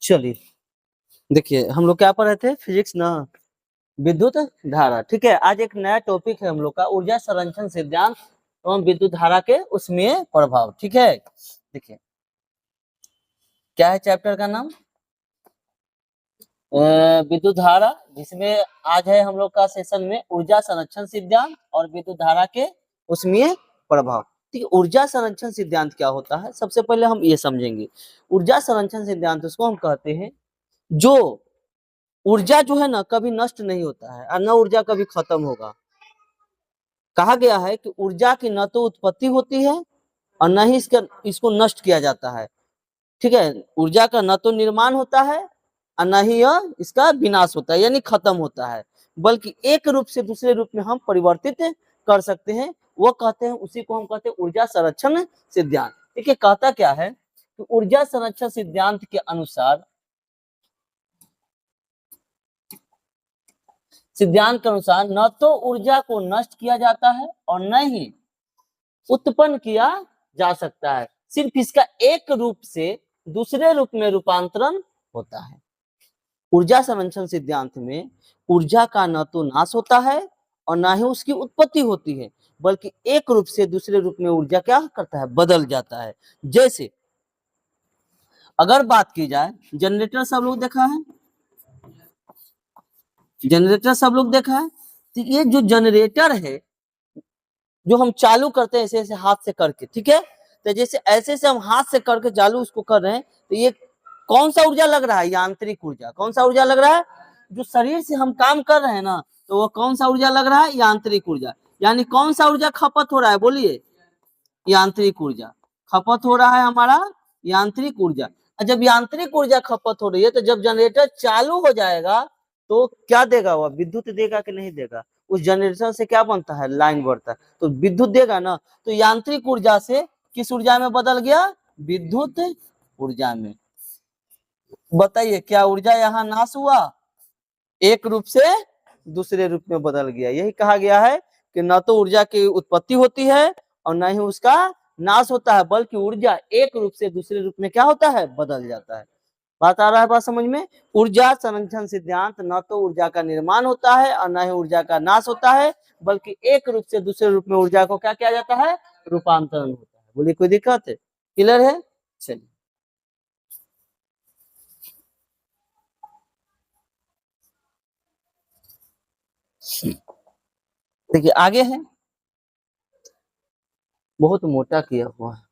चलिए देखिए, हम लोग क्या पढ़ रहे थे, फिजिक्स ना, विद्युत धारा। ठीक है, आज एक नया टॉपिक है हम लोग का, ऊर्जा संरक्षण सिद्धांत एवं विद्युत धारा के उसमें प्रभाव। ठीक है, देखिए क्या है चैप्टर का नाम, विद्युत धारा, जिसमें आज है हम लोग का सेशन में ऊर्जा संरक्षण सिद्धांत और विद्युत धारा के उसमें प्रभाव। ठीक है, ऊर्जा संरक्षण सिद्धांत क्या होता है, सबसे पहले हम ये समझेंगे। ऊर्जा संरक्षण सिद्धांत उसको हम कहते हैं जो ऊर्जा जो है ना कभी नष्ट नहीं होता है और न ऊर्जा कभी खत्म होगा। कहा गया है कि ऊर्जा की न तो उत्पत्ति होती है और न ही इसको नष्ट किया जाता है। ठीक है, ऊर्जा का न तो निर्माण होता है और न ही यह इसका विनाश होता है, यानी खत्म होता है, बल्कि एक रूप से दूसरे रूप में हम परिवर्तित कर सकते हैं। वो कहते हैं, उसी को हम कहते हैं ऊर्जा संरक्षण सिद्धांत। ठीक है, कहता क्या है कि ऊर्जा संरक्षण सिद्धांत के अनुसार, सिद्धांत के अनुसार न तो ऊर्जा को नष्ट किया जाता है और न ही उत्पन्न किया जा सकता है, सिर्फ इसका एक रूप से दूसरे रूप में रूपांतरण होता है। ऊर्जा संरक्षण सिद्धांत में ऊर्जा का न तो नाश होता है और न ही उसकी उत्पत्ति होती है, बल्कि एक रूप से दूसरे रूप में ऊर्जा क्या करता है, बदल जाता है। जैसे अगर बात की जाए, जनरेटर सब लोग देखा है, जनरेटर सब लोग देखा है, तो ये जो जनरेटर है जो हम चालू करते हैं ऐसे ऐसे हाथ से करके, ठीक है, तो जैसे ऐसे से हम हाथ से करके चालू उसको कर रहे हैं, तो ये कौन सा ऊर्जा लग रहा है, यांत्रिक ऊर्जा। कौन सा ऊर्जा लग रहा है, जो शरीर से हम काम कर रहे हैं ना, तो वो कौन सा ऊर्जा लग रहा है, यांत्रिक ऊर्जा। यानी कौन सा ऊर्जा खपत हो रहा है, बोलिए, यांत्रिक ऊर्जा खपत हो रहा है हमारा, यांत्रिक ऊर्जा। जब यांत्रिक ऊर्जा खपत हो रही है, तो जब जनरेटर चालू हो जाएगा तो क्या देगा, वह विद्युत देगा कि नहीं देगा। उस जनरेटर से क्या बनता है, लाइन बढ़ता है, तो विद्युत देगा ना। तो यांत्रिक ऊर्जा से किस ऊर्जा में बदल गया, विद्युत ऊर्जा में। बताइए, क्या ऊर्जा यहाँ नाश हुआ, एक रूप से दूसरे रूप में बदल गया। यही कहा गया है कि न तो ऊर्जा की उत्पत्ति होती है और न ही उसका नाश होता है, बल्कि ऊर्जा एक रूप से दूसरे रूप में क्या होता है, बदल जाता है। बात आ रहा है, बात समझ में। ऊर्जा संरक्षण सिद्धांत न तो ऊर्जा का निर्माण होता है और न ही ऊर्जा का नाश होता है, बल्कि एक रूप से दूसरे रूप में ऊर्जा को क्या किया जाता है, रूपांतरण होता है। बोलिए, कोई दिक्कत है, क्लियर है। चलिए देखिए आगे है, बहुत मोटा किया हुआ है,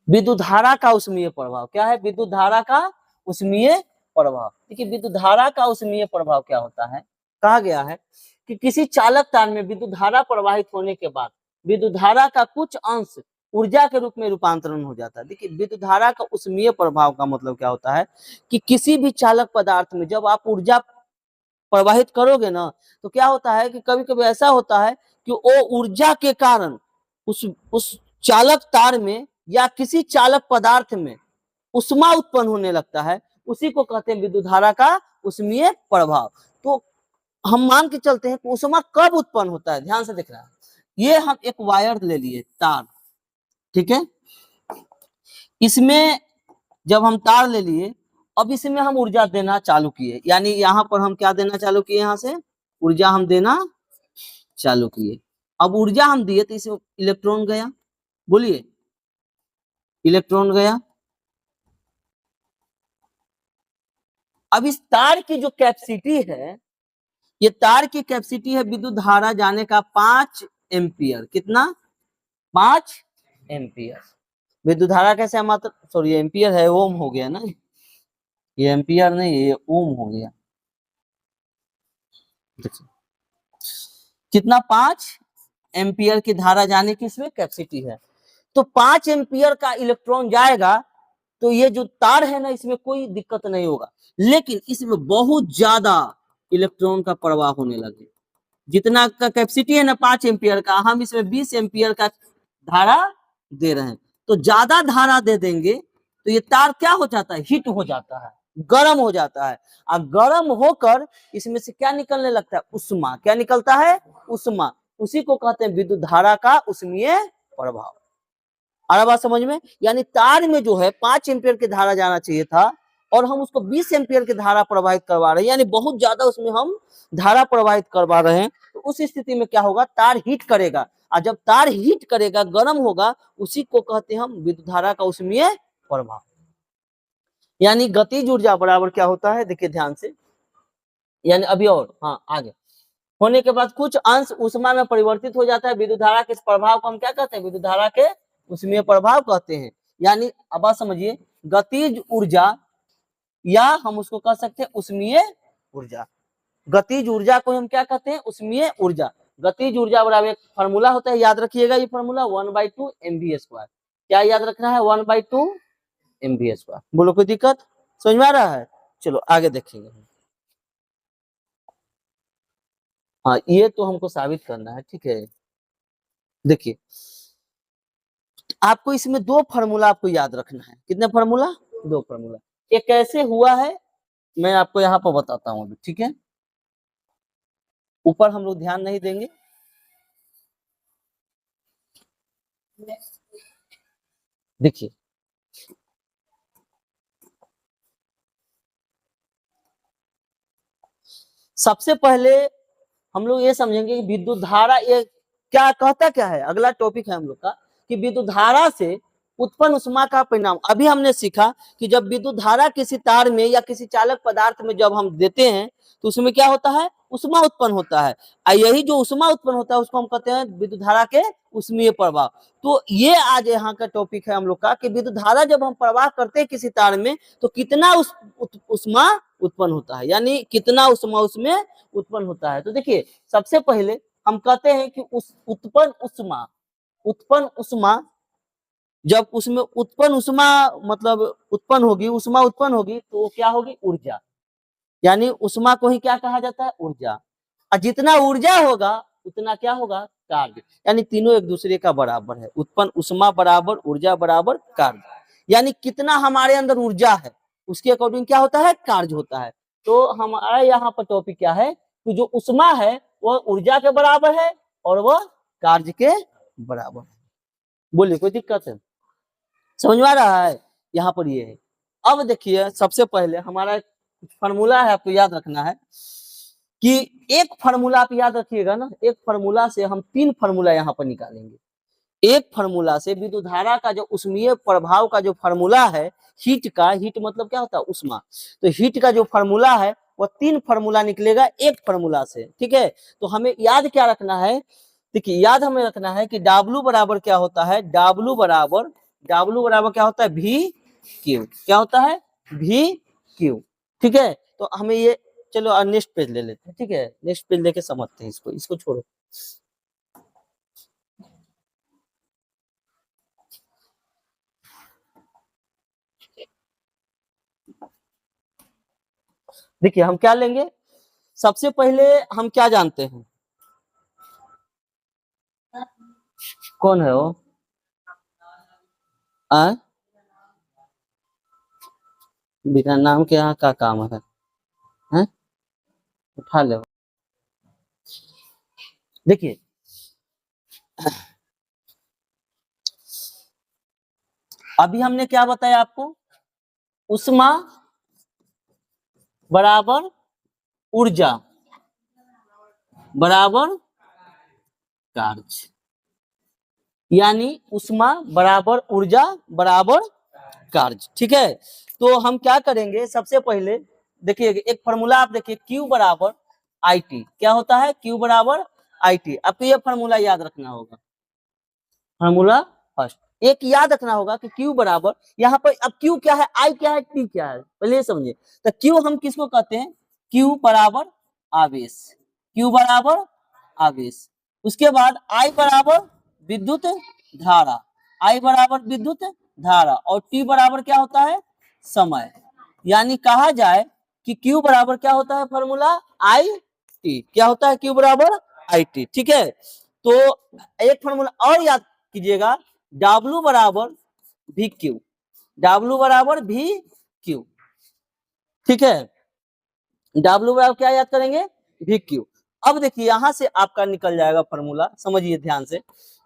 विद्युत धारा का उसमें प्रभाव। क्या है, विद्युत धारा का उसमें प्रभाव। देखिए विद्युत धारा का उसमें प्रभाव क्या होता है, कहा गया है कि किसी चालक तार में विद्युत धारा प्रवाहित होने के बाद विद्युत धारा का कुछ अंश ऊर्जा के रूप में रूपांतरण हो जाता है। देखिए विद्युत धारा का उसमें प्रभाव का मतलब क्या होता है कि किसी भी चालक पदार्थ में जब आप ऊर्जा प्रवाहित करोगे ना, तो क्या होता है कि कभी कभी ऐसा होता है कि वो ऊर्जा के कारण उस चालक तार में या किसी चालक पदार्थ में उष्मा उत्पन्न होने लगता है। उसी को कहते हैं विद्युत धारा का उसमें प्रभाव। तो हम मान के चलते हैं कि उष्मा कब उत्पन्न होता है, ध्यान से देख रहा है। ये हम एक वायर ले लिए, तार, ठीक है, इसमें जब हम तार ले लिए, अब इसमें हम ऊर्जा देना चालू किए, यानी यहाँ पर हम क्या देना चालू किए, यहाँ से ऊर्जा हम देना चालू किए। अब ऊर्जा हम दिए तो इसमें इलेक्ट्रॉन गया, बोलिए, इलेक्ट्रॉन गया। अब इस तार की जो कैपेसिटी है, ये तार की कैपेसिटी है विद्युत धारा जाने का 5 एम्पियर। कितना, 5 एम्पियर। विद्युत धारा कैसे, मात्र सॉरी एम्पियर है, ओम हो गया ना, ये एम्पियर नहीं, ये ओम हो गया। कितना, 5 एम्पियर की धारा जाने की इसमें कैपेसिटी है। तो 5 एम्पियर का इलेक्ट्रॉन जाएगा, तो ये जो तार है ना, इसमें कोई दिक्कत नहीं होगा। लेकिन इसमें बहुत ज्यादा इलेक्ट्रॉन का प्रवाह होने लगे। जितना का कैपेसिटी है ना 5 एम्पियर का, हम इसमें 20 एम्पियर का धारा दे रहे हैं। तो ज्यादा धारा दे देंगे तो ये तार क्या हो जाता है, हीट हो जाता है, गर्म हो जाता है। और गर्म होकर इसमें से क्या निकलने लगता है, उष्मा। क्या निकलता है, उष्मा। उसी को कहते हैं विद्युत धारा का उसमें प्रभाव। आ रहा बात समझ में? यानी तार में जो है 5 एम्पियर की धारा जाना चाहिए था और हम उसको 20 एम्पियर की धारा प्रवाहित करवा रहे हैं, यानी बहुत ज्यादा उसमें हम धारा प्रवाहित करवा रहे हैं। तो उस स्थिति में क्या होगा, तार हीट करेगा, और जब तार हीट करेगा, गर्म होगा, उसी को कहते हैं हम विद्युत धारा का उसमें प्रभाव। यानी गतिज ऊर्जा बराबर क्या होता है, देखिए ध्यान से, यानी अभी और हाँ आगे होने के बाद कुछ अंश ऊष्मा में परिवर्तित हो जाता है। विद्युत धारा के इस प्रभाव को हम क्या कहते हैं, विद्युत धारा के उसमें प्रभाव कहते हैं। यानी अब बात समझिए, गतिज ऊर्जा या हम उसको कह सकते हैं उष्मीय ऊर्जा। गतिज ऊर्जा को हम क्या कहते हैं, उष्मीय ऊर्जा। गतिज ऊर्जा बराबर एक फार्मूला होता है, याद रखिएगा ये फार्मूला 1/2 mv²। क्या याद रखना है, 1/2 mv²। बोलो कोई दिक्कत, समझ में आ रहा है? चलो आगे देखेंगे। हाँ ये तो हमको साबित करना है, ठीक है। देखिए आपको इसमें 2 फार्मूला आपको याद रखना है। कितने फार्मूला, 2 फार्मूला। ये कैसे हुआ है मैं आपको यहाँ पर बताता हूँ, ठीक है। ऊपर हम लोग ध्यान नहीं देंगे, देखिए सबसे पहले हम लोग ये समझेंगे कि विद्युत धारा ये क्या कहता, क्या है, अगला टॉपिक है हम लोग का कि विद्युत धारा से उत्पन्न उष्मा का परिणाम। अभी हमने सीखा कि जब विद्युत धारा किसी तार में या किसी चालक पदार्थ में जब हम देते हैं तो उसमें क्या होता है, उष्मा उत्पन्न होता है, और यही जो उष्मा उत्पन्न होता है उसको हम कहते हैं विद्युत धारा के उष्मीय प्रवाह। तो ये आज यहाँ का टॉपिक है हम लोग का कि विद्युत धारा जब हम प्रवाह करते हैं किसी तार में तो कितना उष्मा उत्पन्न होता है, यानी कितना उष्मा उसमें उत्पन्न होता है। तो देखिए सबसे पहले हम कहते हैं कि उस उत्पन्न उष्मा जब उसमें उत्पन्न उष्मा मतलब उत्पन्न होगी, उष्मा उत्पन्न होगी तो वो क्या होगी, ऊर्जा। यानी उष्मा को ही क्या कहा जाता है, ऊर्जा। और जितना ऊर्जा होगा उतना क्या होगा, कार्य। यानी तीनों एक दूसरे का बराबर है, उत्पन्न उष्मा बराबर ऊर्जा बराबर कार्य। यानी कितना हमारे अंदर ऊर्जा है उसके अकॉर्डिंग क्या होता है, कार्य होता है। तो हमारा यहाँ पर टॉपिक क्या है कि जो उष्मा है वह ऊर्जा के बराबर है और वह कार्य के बराबर है। बोलिए कोई दिक्कत है, समझ में आ रहा है? यहाँ पर ये है। अब देखिए सबसे पहले हमारा फार्मूला है, आपको याद रखना है कि एक फार्मूला आप याद रखिएगा ना, एक फार्मूला से हम 3 फार्मूला यहाँ पर निकालेंगे। एक फार्मूला से विद्युत धारा का जो उष्मीय प्रभाव का जो फार्मूला है, हीट का, हीट मतलब क्या होता है, उष्मा, तो हीट का जो फार्मूला है वो 3 फार्मूला निकलेगा एक फार्मूला से, ठीक है। तो हमें याद क्या रखना है, देखिए याद हमें रखना है कि W बराबर क्या होता है, W बराबर क्या होता है, वी क्यू। क्या होता है, वी क्यू, ठीक है। तो हमें ये, चलो नेक्स्ट पेज ले लेते हैं, ठीक है, नेक्स्ट पेज लेके समझते हैं इसको छोड़ो। देखिए हम क्या लेंगे, सबसे पहले हम क्या जानते हैं, कौन है वो, बिना नाम के यहाँ का काम है, हैं? उठा ले। देखिए अभी हमने क्या बताया आपको, उष्मा बराबर ऊर्जा बराबर कार्य, यानी उष्मा बराबर ऊर्जा बराबर कार्य, ठीक है। तो हम क्या करेंगे, सबसे पहले देखिए एक फॉर्मूला आप देखिए, Q बराबर IT। क्या होता है, Q बराबर IT। आपको ये फॉर्मूला याद रखना होगा, फॉर्मूला फर्स्ट एक याद रखना होगा कि Q बराबर, यहाँ पर अब Q क्या है, I क्या है, T क्या है, पहले ये समझिए। तो Q हम किसको कहते हैं, Q बराबर आवेश, Q बराबर आवेश। उसके बाद I बराबर विद्युत धारा, I बराबर विद्युत धारा, और T बराबर क्या होता है, समय। यानी कहा जाए कि Q बराबर क्या होता है, फॉर्मूला IT। क्या होता है, Q बराबर IT, ठीक है। तो एक फॉर्मूला और याद कीजिएगा, W बराबर वी क्यू, W बराबर वी क्यू, ठीक है। W बराबर क्या याद करेंगे, वी क्यू। अब देखिए यहां से आपका निकल जाएगा फॉर्मूला, समझिए ध्यान से।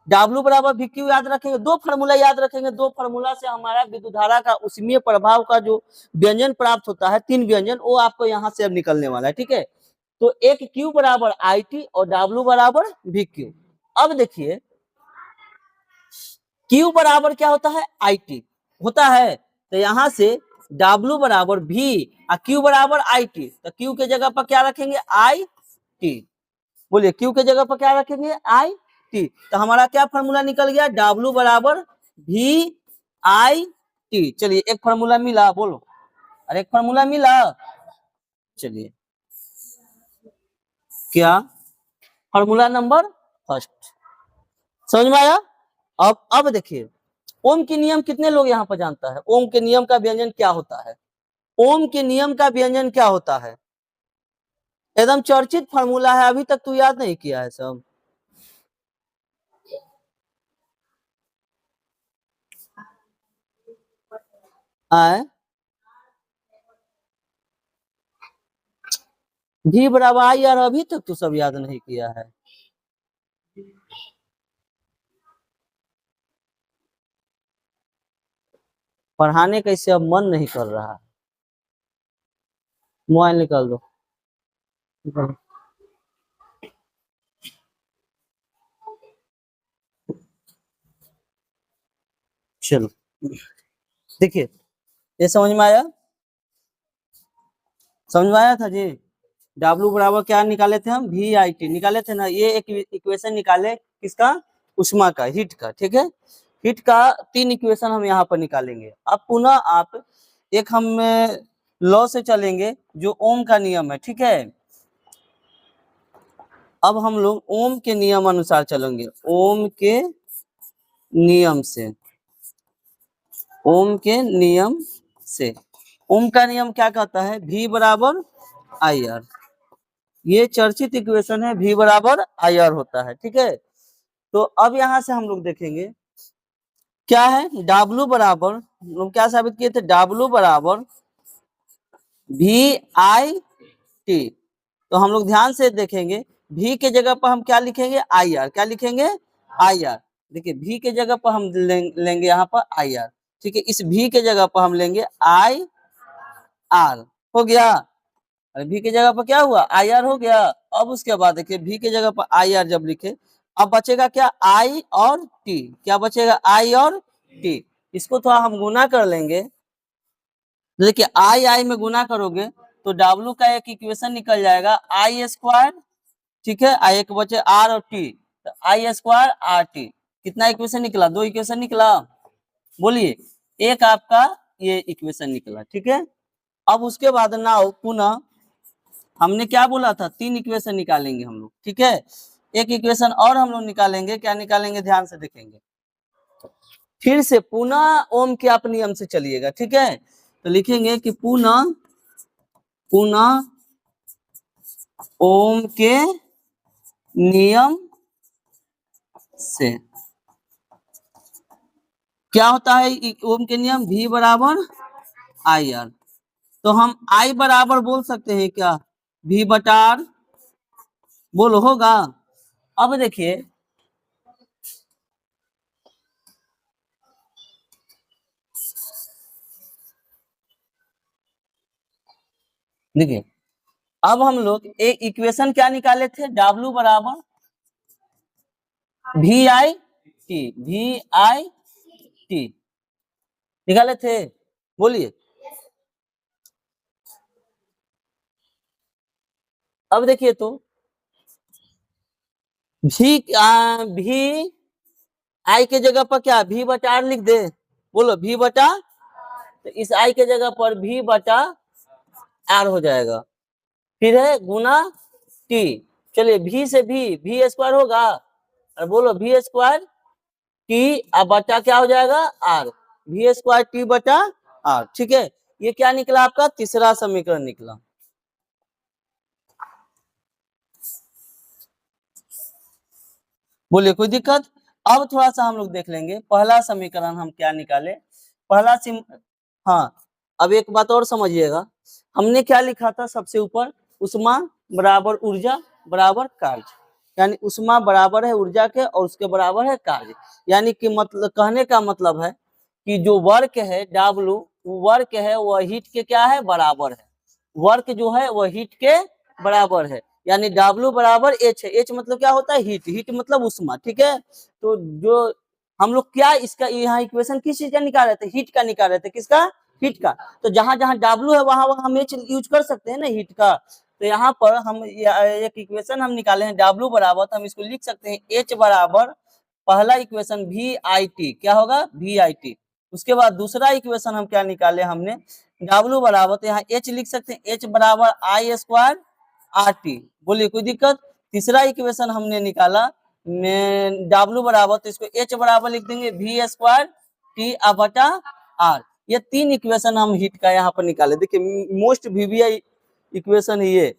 W बराबर वी क्यू याद रखेंगे, दो फार्मूला याद रखेंगे, दो फार्मूला से हमारा विद्युत धारा का उष्मीय प्रभाव का जो व्यंजन प्राप्त होता है, 3 व्यंजन, वो आपको यहाँ से अब निकलने वाला है, ठीक है। तो एक Q बराबर IT और W बराबर VQ। अब देखिए Q बराबर क्या होता है, IT होता है, तो यहाँ से W बराबर V और Q बराबर IT, तो Q के जगह पर क्या रखेंगे, IT। बोलिए Q के जगह पर क्या रखेंगे, IT। तो हमारा क्या फार्मूला निकल गया, W बराबर VIT। चलिए एक फार्मूला मिला, बोलो, अरे एक फार्मूला मिला। चलिए क्या, फार्मूला नंबर फर्स्ट, समझ में आया। अब देखिए ओम के नियम कितने लोग यहाँ पर जानता है, ओम के नियम का व्यंजन क्या होता है, ओम के नियम का व्यंजन क्या होता है, एकदम चर्चित फार्मूला है, अभी तक तू याद नहीं किया है सब। आए भी बराबर आई यार, अभी तक तो सब याद नहीं किया है। पढ़ाने का इससे अब मन नहीं कर रहा है, मोबाइल निकाल दो, निकाल। चलो देखिए, ये समझ में आया, समझ में आया था जी। W बराबर क्या निकाले थे हम, VIT निकाले थे ना, ये एक इक्वेशन निकाले किसका, उष्मा का, हीट का, ठीक है। हीट का 3 इक्वेशन हम यहाँ पर निकालेंगे। अब पुनः आप एक हम लॉ से चलेंगे जो ओम का नियम है, ठीक है। अब हम लोग ओम के नियम अनुसार चलेंगे, ओम के नियम से, ओम के नियम से। ओम का नियम क्या कहता है, V बराबर IR, ये चर्चित इक्वेशन है, V बराबर IR होता है, ठीक है। तो अब यहां से हम लोग देखेंगे क्या है, W बराबर, हम क्या साबित किए थे, W बराबर VIT। तो हम लोग ध्यान से देखेंगे, V के जगह पर हम क्या लिखेंगे, IR, क्या लिखेंगे, IR। देखिए V के जगह पर हम लेंगे यहाँ पर IR, ठीक है। इस V के जगह पर हम लेंगे IR, हो गया। अरे V की जगह पर क्या हुआ, IR हो गया। अब उसके बाद देखिए V की जगह पर IR जब लिखे, अब बचेगा क्या, I और T, क्या बचेगा, I और T। इसको थोड़ा हम गुना कर लेंगे, देखिए I में गुना करोगे तो W का एक इक्वेशन निकल जाएगा, I स्क्वायर, ठीक है, I एक बचे R और T, तो I स्क्वायर RT। कितना इक्वेशन निकला, 2 इक्वेशन निकला, बोलिए, एक आपका ये इक्वेशन निकला, ठीक है। अब उसके बाद नाउ पुनः हमने क्या बोला था, 3 इक्वेशन निकालेंगे हम लोग, ठीक है। एक इक्वेशन और हम लोग निकालेंगे, क्या निकालेंगे, ध्यान से देखेंगे। फिर से पुनः ओम के आप नियम से चलिएगा, ठीक है। तो लिखेंगे कि पुनः ओम के नियम से क्या होता है, ओम के नियम V बराबर IR। तो हम I बराबर बोल सकते हैं क्या, V बटा R, बोलो, होगा। अब देखिए देखिए अब हम लोग एक इक्वेशन क्या निकाले थे, W बराबर VIT निकाले थे, बोलिए। अब देखिए तो भी I के जगह पर क्या, V बटा R लिख दे, बोलो V बटा, तो इस I के जगह पर V बटा R हो जाएगा, फिर है गुना T। चलिए V से V स्क्वायर होगा, और बोलो V स्क्वायर T, अब बटा क्या हो जाएगा, R, V स्क्वायर T बटा R, ठीक है। ये क्या निकला आपका, तीसरा समीकरण निकला। बोलिए कोई दिक्कत। अब थोड़ा सा हम लोग देख लेंगे पहला समीकरण हम क्या निकाले, पहला हाँ, अब एक बात और समझिएगा, हमने क्या लिखा था सबसे ऊपर, उष्मा बराबर ऊर्जा, बराबर कार्य, यानी उष्मा बराबर है ऊर्जा के और उसके बराबर है कार्य। यानी कि मतलब कहने का मतलब है कि जो वर्क है W, वर्क है वह हीट के क्या है बराबर है, वर्क जो है वह हीट के बराबर है, यानी W बराबर H है। H मतलब क्या होता है हीट, हीट मतलब उष्मा, ठीक है। तो जो हम लोग क्या इसका यहाँ इक्वेशन किस चीज का निकाल रहे थे, हीट का निकाल रहे थे, किसका, हीट का। तो जहां जहां W है वहां वहां हम H यूज कर सकते हैं ना हीट का। तो यहाँ पर हम एक इक्वेशन हम निकाले हैं W बराबर, तो हम इसको लिख सकते हैं H बराबर पहला इक्वेशन VIT, क्या होगा VIT। उसके बाद दूसरा इक्वेशन हम क्या निकाले हमने W बराबर, तो यहाँ H लिख सकते हैं H बराबर I स्क्वायर RT, बोलिए कोई दिक्कत। तीसरा इक्वेशन हमने निकाला W बराबर, तो इसको H बराबर लिख देंगे V स्क्वायर T बटा R। ये तीन इक्वेशन हम हीट का यहाँ पर निकाले। देखिए मोस्ट VBI इक्वेशन ये,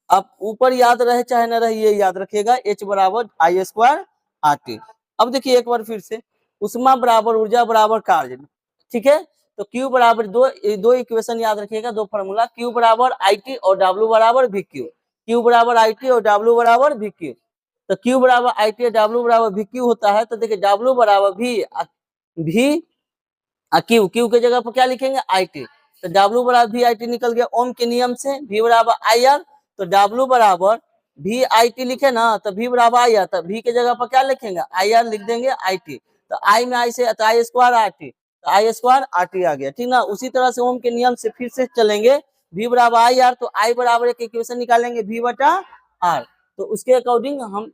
आप ऊपर याद रहे चाहे न रहे ये याद रखिएगा, H बराबर I स्क्वायर RT। अब देखिए एक बार फिर से, उष्मा बराबर ऊर्जा बराबर कार्य, ठीक है। तो Q बराबर दो इक्वेशन याद रखिएगा, दो फॉर्मूला, Q बराबर IT और W बराबर VQ, Q बराबर IT और W बराबर VQ। तो Q बराबर IT और W बराबर VQ होता है, तो देखिए W बराबर V Q, Q के जगह पर क्या लिखेंगे IT, तो W बराबर VIT निकल गया ओम के नियम से। V बराबर IR, तो W बराबर VIT लिखे ना, तो V बराबर IR, तो V के जगह पर क्या लिखेंगे IR लिख देंगे IT, तो I में I से तो I स्क्वायर RT, तो I स्क्वायर RT आ गया, ठीक ना। उसी तरह से ओम के नियम से फिर से चलेंगे, V बराबर IR, तो I बराबर एक इक्वेशन निकालेंगे V बटा R, तो उसके अकॉर्डिंग हम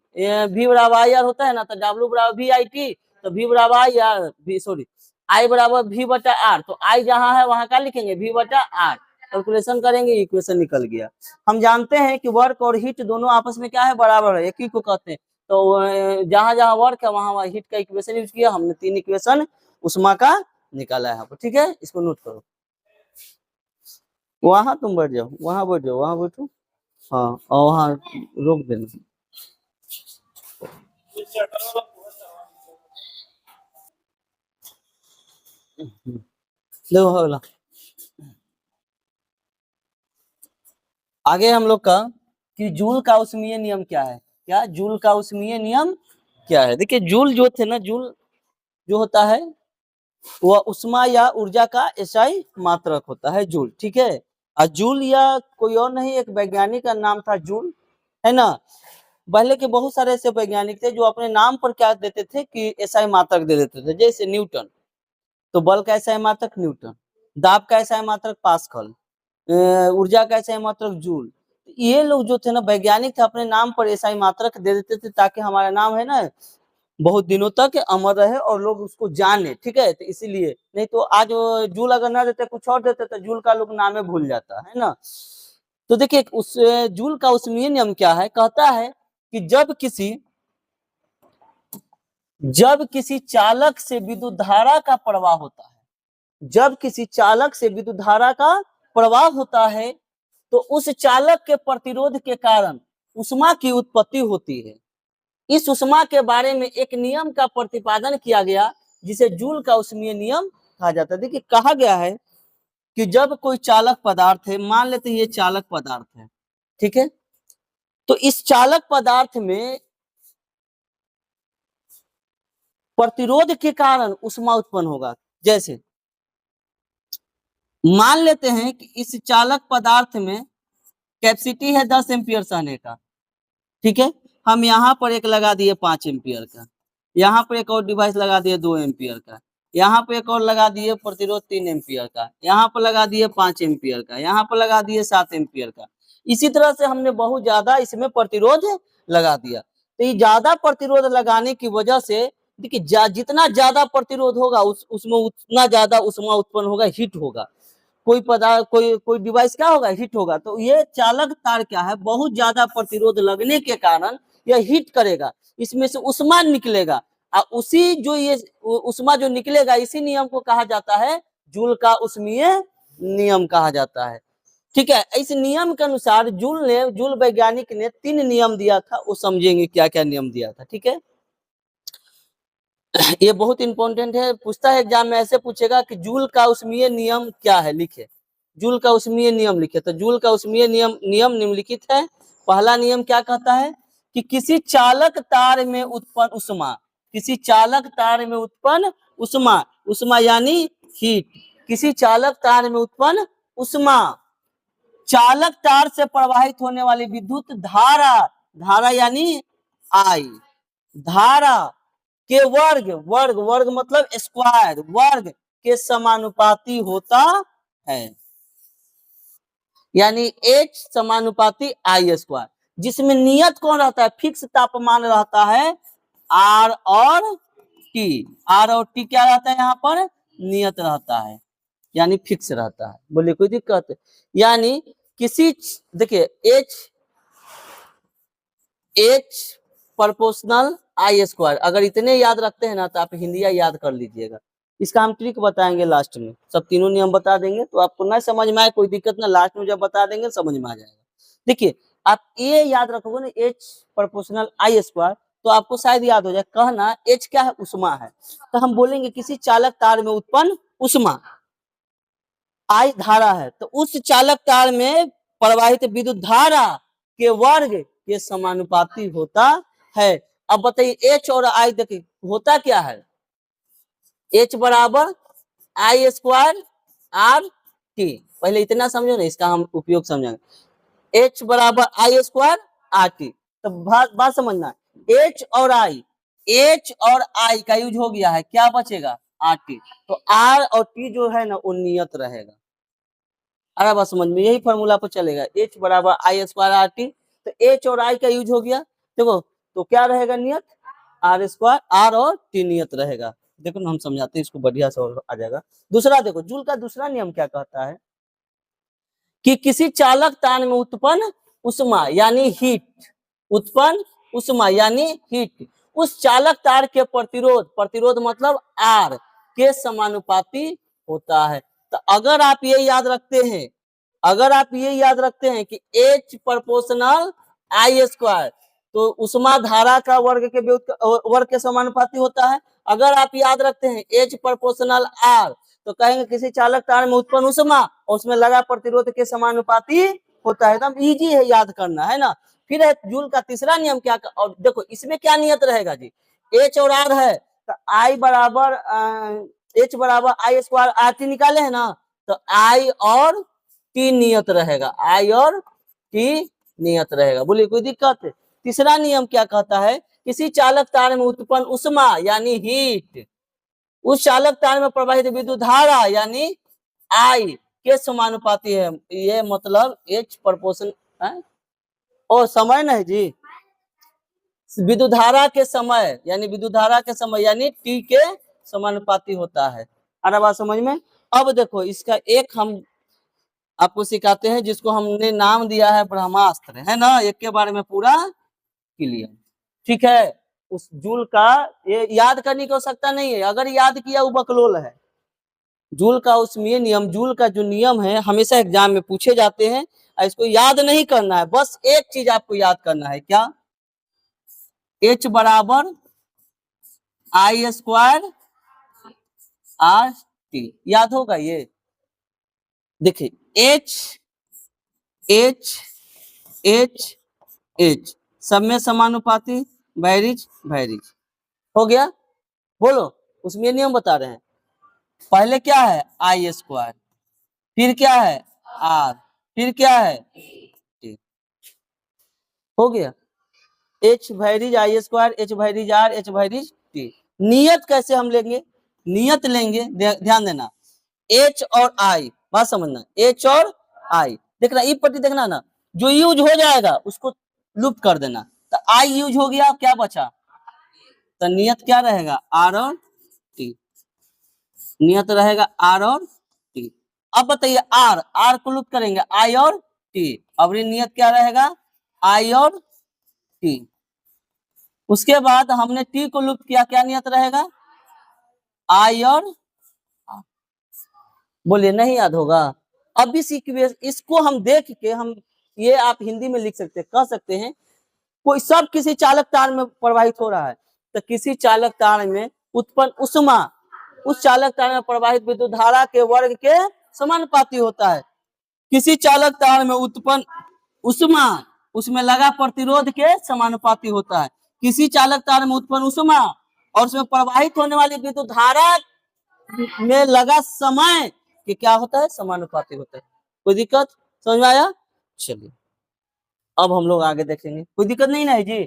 V बराबर IR होता है ना, तो W बराबर VIT, तो V बराबर IR सॉरी I बराबर V बटा R, तो I जहां है वहां क्या लिखेंगे V बटा R, कैलकुलेशन करेंगे इक्वेशन निकल गया। हम जानते हैं कि वर्क और हीट दोनों आपस में क्या है बराबर है, एक ही को कहते हैं। तो जहां जहां वर्क है वहां वहां हीट का इक्वेशन यूज किया हमने, तीन इक्वेशन उष्मा का निकाला है यहाँ पर, ठीक है। इसको नोट करो, वहां तुम बैठ जाओ, वहां बैठ जाओ, वहां बैठो, हाँ और वहां रोक देना। देखो अगला, आगे हम लोग का कि जूल का उष्मीय नियम क्या है, क्या जूल का उष्मीय नियम क्या है। देखिए जूल जो थे ना, जूल जो होता है वह उष्मा या ऊर्जा का एसआई मात्रक होता है जूल, ठीक है। और जूल या कोई और नहीं, एक वैज्ञानिक का नाम था जूल, है ना। पहले के बहुत सारे ऐसे वैज्ञानिक थे जो अपने नाम पर क्या देते थे कि एसआई मात्रक दे देते थे, जैसे न्यूटन, तो बल का एसआई मात्रक न्यूटन, दाब का एसआई मात्रक पास्कल, ऊर्जा का एसआई मात्रक जूल। ये लोग जो थे ना वैज्ञानिक थे, अपने नाम पर एसआई मात्रक दे देते थे ताकि हमारा नाम है ना बहुत दिनों तक अमर रहे और लोग उसको जाने, ठीक है। तो इसीलिए, नहीं तो आज जूल अगर ना देते कुछ और देते तो जूल का लोग नामे भूल जाता है ना। तो देखिए उस जूल का उष्मीय नियम क्या है, कहता है कि जब किसी चालक से विद्युत धारा का प्रवाह होता है, जब किसी चालक से विद्युत धारा का प्रवाह होता है तो उस चालक के प्रतिरोध के कारण उष्मा की उत्पत्ति होती है। इस उष्मा के बारे में एक नियम का प्रतिपादन किया गया जिसे जूल का उष्मीय नियम कहा जाता है। देखिए कहा गया है कि जब कोई चालक पदार्थ है, मान लेते हैं ये चालक पदार्थ है, ठीक है, तो इस चालक पदार्थ में प्रतिरोध के कारण उष्मा उत्पन्न होगा। जैसे मान लेते हैं कि इस चालक पदार्थ में कैपेसिटी है 10 एम्पियर सहने का, ठीक है। हम यहाँ पर एक लगा दिए 5 एम्पियर का, यहाँ पर एक और डिवाइस लगा दिए 2 एम्पियर का, यहाँ पर एक और लगा दिए प्रतिरोध 3 एम्पियर का, यहाँ पर लगा दिए 5 एम्पियर का, यहाँ पर लगा दिए 7 एम्पियर का। इसी तरह से हमने बहुत ज्यादा इसमें प्रतिरोध लगा दिया। तो ये ज्यादा प्रतिरोध लगाने की वजह से देखिए जितना ज्यादा प्रतिरोध होगा उसमें उतना ज्यादा उष्मा उत्पन्न होगा, हीट होगा। कोई पदार्थ कोई डिवाइस क्या होगा हीट होगा। तो ये चालक तार क्या है, बहुत ज्यादा प्रतिरोध लगने के कारण यह हीट करेगा, इसमें से उष्मा निकलेगा। और उसी जो ये उष्मा जो निकलेगा इसी नियम को कहा जाता है जूल का उष्मीय नियम कहा जाता है, ठीक है। इस नियम के अनुसार जूल वैज्ञानिक ने 3 नियम दिया था, वो समझेंगे क्या क्या नियम दिया था, ठीक है। ये बहुत इंपॉर्टेंट है, पूछता है एग्जाम में, ऐसे पूछेगा कि जूल का उष्मीय नियम क्या है, लिखे जूल का उष्मीय नियम लिखे। तो जूल का उष्मीय नियम निम्नलिखित है, पहला नियम क्या कहता है कि किसी चालक तार में उत्पन्न उष्मा, किसी चालक तार में उत्पन्न उष्मा, उष्मा यानी हीट, किसी चालक तार में उत्पन्न उष्मा, चालक तार से प्रवाहित होने वाली विद्युत धारा, धारा यानी आई, धारा के वर्ग, वर्ग वर्ग मतलब स्क्वायर, वर्ग के समानुपाती होता है, यानी H समानुपाती आई स्क्वायर, जिसमें नियत कौन रहता है, फिक्स तापमान रहता है R और T, R और T क्या रहता है यहाँ पर, नियत रहता है, यानी फिक्स रहता है। बोलिए कोई दिक्कत, यानी किसी, देखिए H प्रोपोर्शनल आई स्क्वायर, अगर इतने याद रखते हैं ना तो आप हिंदिया याद कर लीजिएगा, इसका हम ट्रिक बताएंगे लास्ट में, सब तीनों नियम बता देंगे, तो आपको ना समझ में आए कोई दिक्कत ना, लास्ट में जब बता देंगे समझ में आ जाएगा। देखिए आप ये याद रखोगे ना H प्रोपोर्शनल आई स्क्वायर, तो आपको शायद याद हो जाए, कहना H क्या है, उष्मा है, तो हम बोलेंगे किसी चालक तार में उत्पन्न उष्मा, आई धारा है, तो उस चालक तार में प्रवाहित विद्युत धारा के वर्ग के समानुपाती होता है। अब बताइए H और I, देखिए होता क्या है, H बराबर आई स्क्वायर आर टी, पहले इतना समझो ना, इसका हम उपयोग समझेंगे, H बराबर आई स्क्वायर आर टी, तो बात समझना, H और I, H और I का यूज हो गया है, क्या बचेगा, आर टी, तो R और T जो है ना वो नियत रहेगा। अरे बस समझ में, यही फॉर्मूला पर चलेगा, H बराबर आई स्क्वायर आर टी, तो H और I का यूज हो गया, देखो तो क्या रहेगा नियत, आर स्क्वायर, आर और टी नियत रहेगा। देखो ना हम समझाते हैं इसको बढ़िया से आ जाएगा। दूसरा देखो, जूल का दूसरा नियम क्या कहता है कि किसी चालक तार में उत्पन्न उष्मा यानी हीट, उत्पन्न उष्मा यानी हीट, उस चालक तार के प्रतिरोध, प्रतिरोध मतलब आर के समानुपाती होता है। तो अगर आप ये याद रखते हैं, अगर आप ये याद रखते हैं कि H प्रोपोर्शनल आई स्क्वायर, तो उष्मा धारा का वर्ग के समानुपाती होता है। अगर आप याद रखते हैं H प्रोपोर्शनल R, तो कहेंगे किसी चालक तार में उत्पन्न उष्मा और उसमें लगा प्रतिरोध के समानुपाती होता है। एकदम इजी है याद करना, है ना। फिर है जूल का तीसरा नियम क्या, और देखो इसमें क्या नियत रहेगा जी, H और R है, तो I बराबर H बराबर आई स्क्वायर आर टी निकाले है ना, तो I और T नियत रहेगा, I और T नियत रहेगा। बोलिए कोई दिक्कत है। तीसरा नियम क्या कहता है, किसी चालक तार में उत्पन्न उष्मा यानी हीट, उस चालक तार में प्रवाहित विद्युत धारा यानी आई के समानुपाती है। ये मतलब H प्रोपोर्शन है और समय नहीं जी, विद्युत धारा के समय यानी विद्युत धारा के समय यानी T के समानुपाती होता है। आ रहा बात समझ में। अब देखो इसका एक हम आपको सिखाते हैं जिसको हमने नाम दिया है ब्रह्मास्त्र, है ना, एक के बारे में पूरा क्लियर, ठीक है। उस जूल का ये याद करने की आवश्यकता नहीं है, अगर याद किया वो बकलोल है। जूल का उसमें नियम, जूल का जो नियम है हमेशा एग्जाम में पूछे जाते हैं, इसको याद नहीं करना है, बस एक चीज आपको याद करना है, क्या, H बराबर आई स्क्वायर आर टी, याद होगा ये। देखिए H H H H सब में समानुपाती, बैरिज बैरिज हो गया। बोलो उसमें नियम बता रहे हैं, पहले क्या है आई स्क्वायर, फिर क्या है आर, फिर क्या है टी, हो गया। H बैरिज आई स्क्वायर, H बैरिज आर, H बैरिज टी। नियत कैसे हम लेंगे, नियत लेंगे, ध्यान देना, H और I, बात समझना, H और I, देखना ई पट्टी देखना ना, जो यूज हो जाएगा उसको लूप कर देना, तो I यूज हो गया, क्या बचा, तो नियत क्या रहेगा R और T, नियत रहेगा R और T। अब बताइए R, R को लूप करेंगे I और T, अब नियत क्या रहेगा I और T। उसके बाद हमने T को लूप किया, क्या नियत रहेगा I और, बोलिए नहीं याद होगा। अब इस इसको हम देख के हम ये आप हिंदी में लिख सकते हैं, कह सकते हैं कोई सब किसी चालक तार में प्रवाहित हो रहा है, तो किसी चालक तार में उत्पन्न उष्मा उस चालक तार में प्रवाहित विद्युत धारा के वर्ग के समानुपाती होता है। किसी चालक तार में उत्पन्न उष्मा उसमें लगा प्रतिरोध के समानुपाती होता है। किसी चालक तार में उत्पन्न ऊष्मा और उसमें प्रवाहित होने वाली विद्युत धारा में लगा समय कि क्या होता है, समानुपाती होता है। कोई दिक्कत समझ में आया? चलिए अब हम लोग आगे देखेंगे, कोई दिक्कत नहीं ना है जी,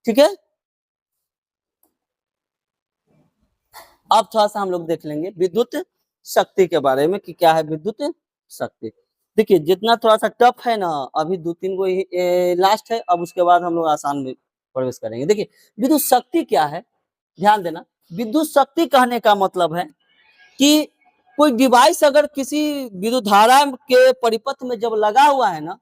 ठीक है। अब थोड़ा सा हम लोग देख लेंगे विद्युत शक्ति के बारे में कि क्या है विद्युत शक्ति। देखिए जितना थोड़ा सा टफ है ना, अभी 2-3 को लास्ट है, अब उसके बाद हम लोग आसान में प्रवेश करेंगे। देखिए विद्युत शक्ति क्या है, ध्यान देना। विद्युत शक्ति कहने का मतलब है कि कोई डिवाइस अगर किसी विद्युत धारा के परिपथ में जब लगा हुआ है ना,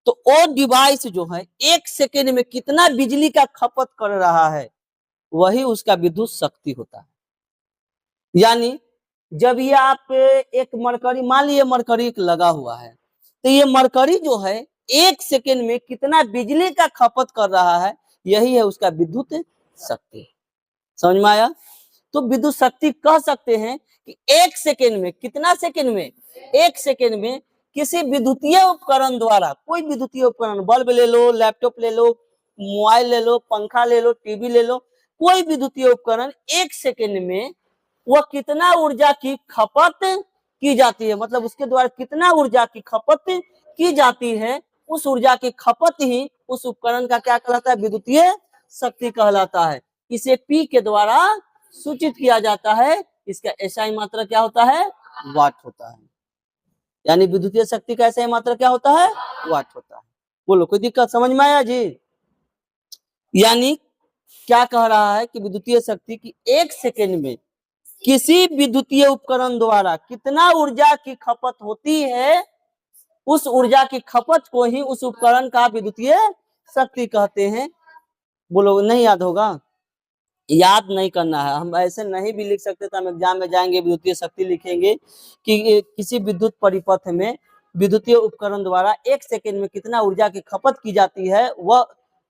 तो वो डिवाइस जो है 1 सेकेंड में कितना बिजली का खपत कर रहा है, वही उसका विद्युत शक्ति होता है। यानी जब ये आप एक मरकरी, मान लीजिए मरकरी लगा हुआ है, तो ये मरकरी जो है 1 सेकेंड में कितना बिजली का खपत कर रहा है, यही है उसका विद्युत शक्ति। समझ में आया? तो विद्युत शक्ति कह सकते हैं कि 1 सेकेंड में, कितना सेकेंड में, 1 सेकेंड में किसी विद्युतीय उपकरण द्वारा, कोई विद्युतीय उपकरण, बल्ब ले लो, लैपटॉप ले लो, मोबाइल ले लो, पंखा ले लो, टीवी ले लो, कोई विद्युतीय उपकरण 1 सेकेंड में वह कितना ऊर्जा की खपत की जाती है, मतलब उसके द्वारा कितना ऊर्जा की खपत की जाती है, उस ऊर्जा की खपत ही उस उपकरण का क्या कहलाता है, विद्युतीय शक्ति कहलाता है। इसे P के द्वारा सूचित किया जाता है। इसका SI मात्रा क्या होता है, वाट होता है। यानी विद्युतीय शक्ति का SI मात्रा क्या होता है, वाट होता है। बोलो कोई दिक्कत समझ में आया जी? यानी क्या कह रहा है कि विद्युतीय शक्ति की 1 सेकेंड में किसी विद्युतीय उपकरण द्वारा कितना ऊर्जा की खपत होती है, उस ऊर्जा की खपत को ही उस उपकरण का विद्युतीय शक्ति कहते हैं। बोलो नहीं याद होगा? याद नहीं करना है, हम ऐसे नहीं भी लिख सकते, तो हम एग्जाम में जाएंगे विद्युतीय शक्ति लिखेंगे कि किसी विद्युत परिपथ में विद्युतीय उपकरण द्वारा 1 सेकेंड में कितना ऊर्जा की खपत की जाती है, वह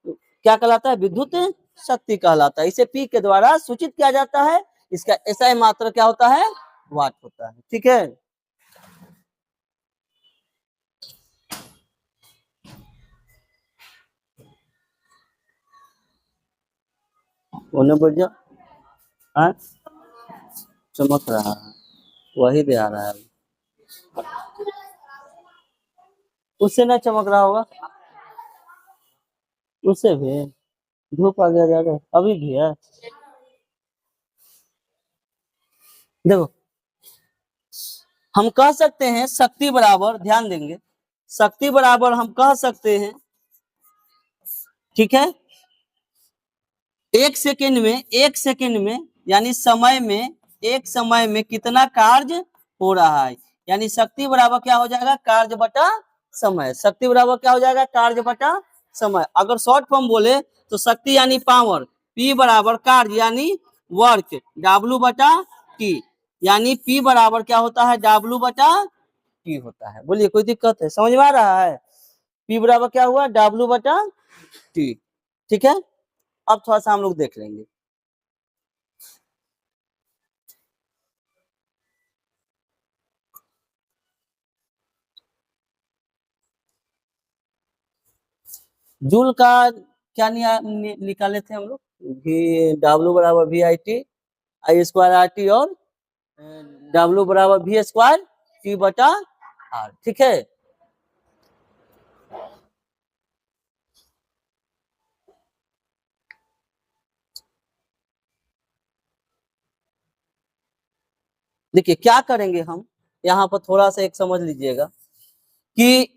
क्या कहलाता है, विद्युत शक्ति कहलाता है। इसे P के द्वारा सूचित किया जाता है। इसका SI मात्रा क्या होता है, वाट होता है। ठीक है, उन्हें बोल जाओ। हाँ चमक रहा है, वही दे आ रहा है, उससे ना चमक रहा होगा, उससे भी धूप आ गया ज्यादा, अभी भी है। देखो हम कह सकते हैं शक्ति बराबर, ध्यान देंगे, शक्ति बराबर हम कह सकते हैं, ठीक है, 1 सेकेंड में, 1 सेकेंड में यानी समय में, एक समय में कितना कार्य हो रहा है, यानी शक्ति बराबर क्या हो जाएगा, कार्य बटा समय। शक्ति बराबर क्या हो जाएगा, कार्य बटा समय। अगर शॉर्ट फॉर्म बोले तो शक्ति यानी पावर, P बराबर कार्य यानी वर्क, W बटा T, यानी P बराबर क्या होता है, W बटा T होता है। बोलिए कोई दिक्कत है, समझ में आ रहा है? P बराबर क्या हुआ, W बटा T। ठीक है, अब थोड़ा सा हम लोग देख लेंगे। जूल का क्या निकाले थे हम लोग, W बराबर VIT I स्क्वायर RT और W बराबर V स्क्वायर T बटा R। ठीक है, देखिए क्या करेंगे हम यहाँ पर, थोड़ा सा एक समझ लीजिएगा कि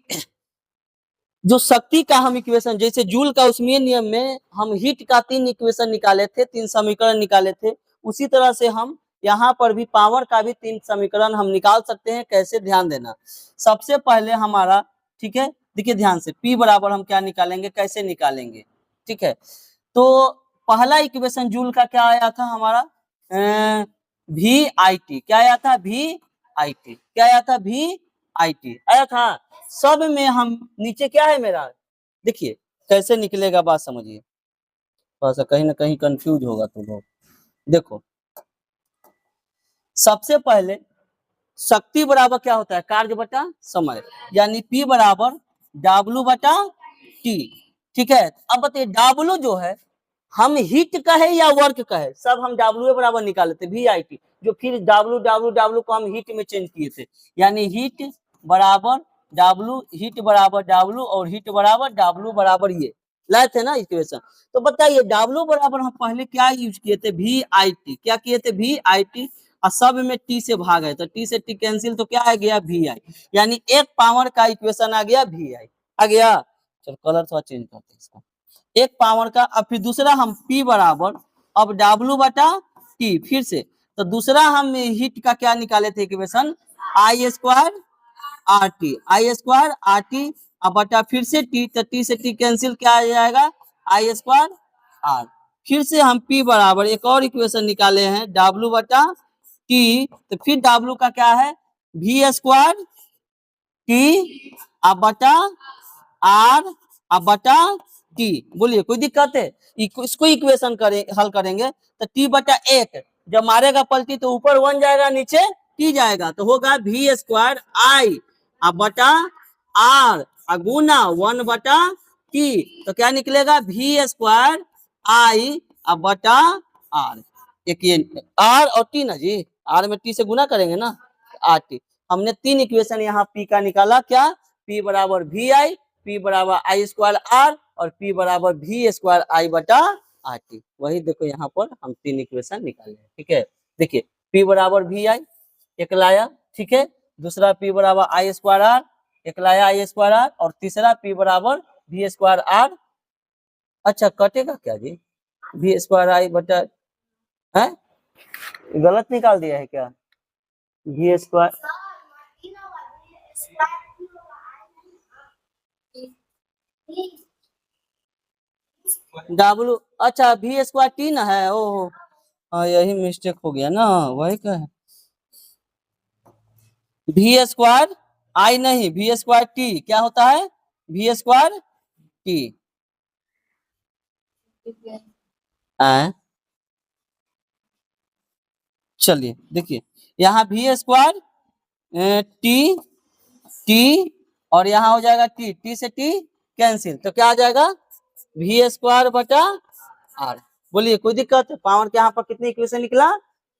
जो शक्ति का हम इक्वेशन, जैसे जूल का उसमें नियम में हम हीट का 3 इक्वेशन निकाले थे, 3 समीकरण निकाले थे, उसी तरह से हम यहाँ पर भी पावर का भी 3 समीकरण हम निकाल सकते हैं। कैसे, ध्यान देना। सबसे पहले हमारा, ठीक है, देखिए ध्यान से, P बराबर हम क्या निकालेंगे, कैसे निकालेंगे, ठीक है। तो पहला इक्वेशन जूल का क्या आया था हमारा, VIT, क्या आया था, VIT, क्या आया था, VIT आया था। सब में हम नीचे क्या है मेरा, देखिए कैसे निकलेगा, बात समझिए, थोड़ा सा कहीं ना कहीं कंफ्यूज होगा तुम लोग। देखो सबसे पहले शक्ति बराबर क्या होता है, कार्य बटा समय, यानी P बराबर W बटा टी, ठीक है। अब बताइए W जो है हम हीट का है या वर्क का है, सब हम W बराबर निकाल लेते VIT, जो फिर W को हम हीट में चेंज किए थे, यानी हीट बराबर W, हीट बराबर W और हीट बराबर W बराबर ये लाए थे ना इक्वेशन। तो बताइए W बराबर हम पहले क्या यूज किए थे, VIT, क्या किए थे VIT, और सब में T से भाग है तो T से T कैंसिल, तो क्या आ गया VI, यानी एक पावर का इक्वेशन आ गया VI आ गया। चलो कलर थोड़ा चेंज करते हैं इसका, एक पावर का। अब फिर दूसरा हम P बराबर अब W बटा T, फिर से तो दूसरा हम हीट का क्या निकाले थे equation, I square RT, I square RT अब बटा फिर से T, तो T से T कैंसिल, क्या आ जाएगा I स्क्वायर R। फिर से हम P बराबर एक और इक्वेशन निकाले हैं W बटा T, तो फिर W का क्या है V स्क्वायर T अब बटा R अब बटा T। बोलिए कोई दिक्कत है, इसको इक्वेशन हल करेंगे तो T बटा एक, जब मारेगा पलटी तो ऊपर 1 जाएगा नीचे T जाएगा, तो होगा V स्क्वायर I अब बटा R गुना 1 बटा T, तो क्या निकलेगा V स्क्वायर I अब बटा R। एक ये R और T ना जी, R में T से गुना करेंगे ना RT। हमने 3 इक्वेशन यहाँ P का निकाला, क्या P बराबर VI, P बराबर I स्क्वायर R और P बराबर V स्क्वायर I बटा RT। वही देखो यहाँ पर हम 3 इक्वेशन निकाले हैं, ठीक है। देखिए P बराबर VI एक लाया, ठीक है, दूसरा P बराबर I स्क्वायर R एक लाया I स्क्वायर R, और तीसरा P बराबर V स्क्वायर R। अच्छा कटेगा क्या जी, V स्क्वायर I बटा है, गलत निकाल दिया है क्या, V स्क्वायर W, अच्छा V स्क्वायर T ना है, ओहो हाँ यही मिस्टेक हो गया ना, वही का है V स्क्वायर I नहीं V स्क्वायर T, क्या होता है V स्क्वायर T। चलिए देखिए यहाँ V स्क्वायर T T और यहाँ हो जाएगा T, T से T कैंसिल, तो क्या आ जाएगा V स्क्वायर बटा R। बोलिए कोई दिक्कत है, पावर के यहाँ पर कितनी इक्वेशन निकला,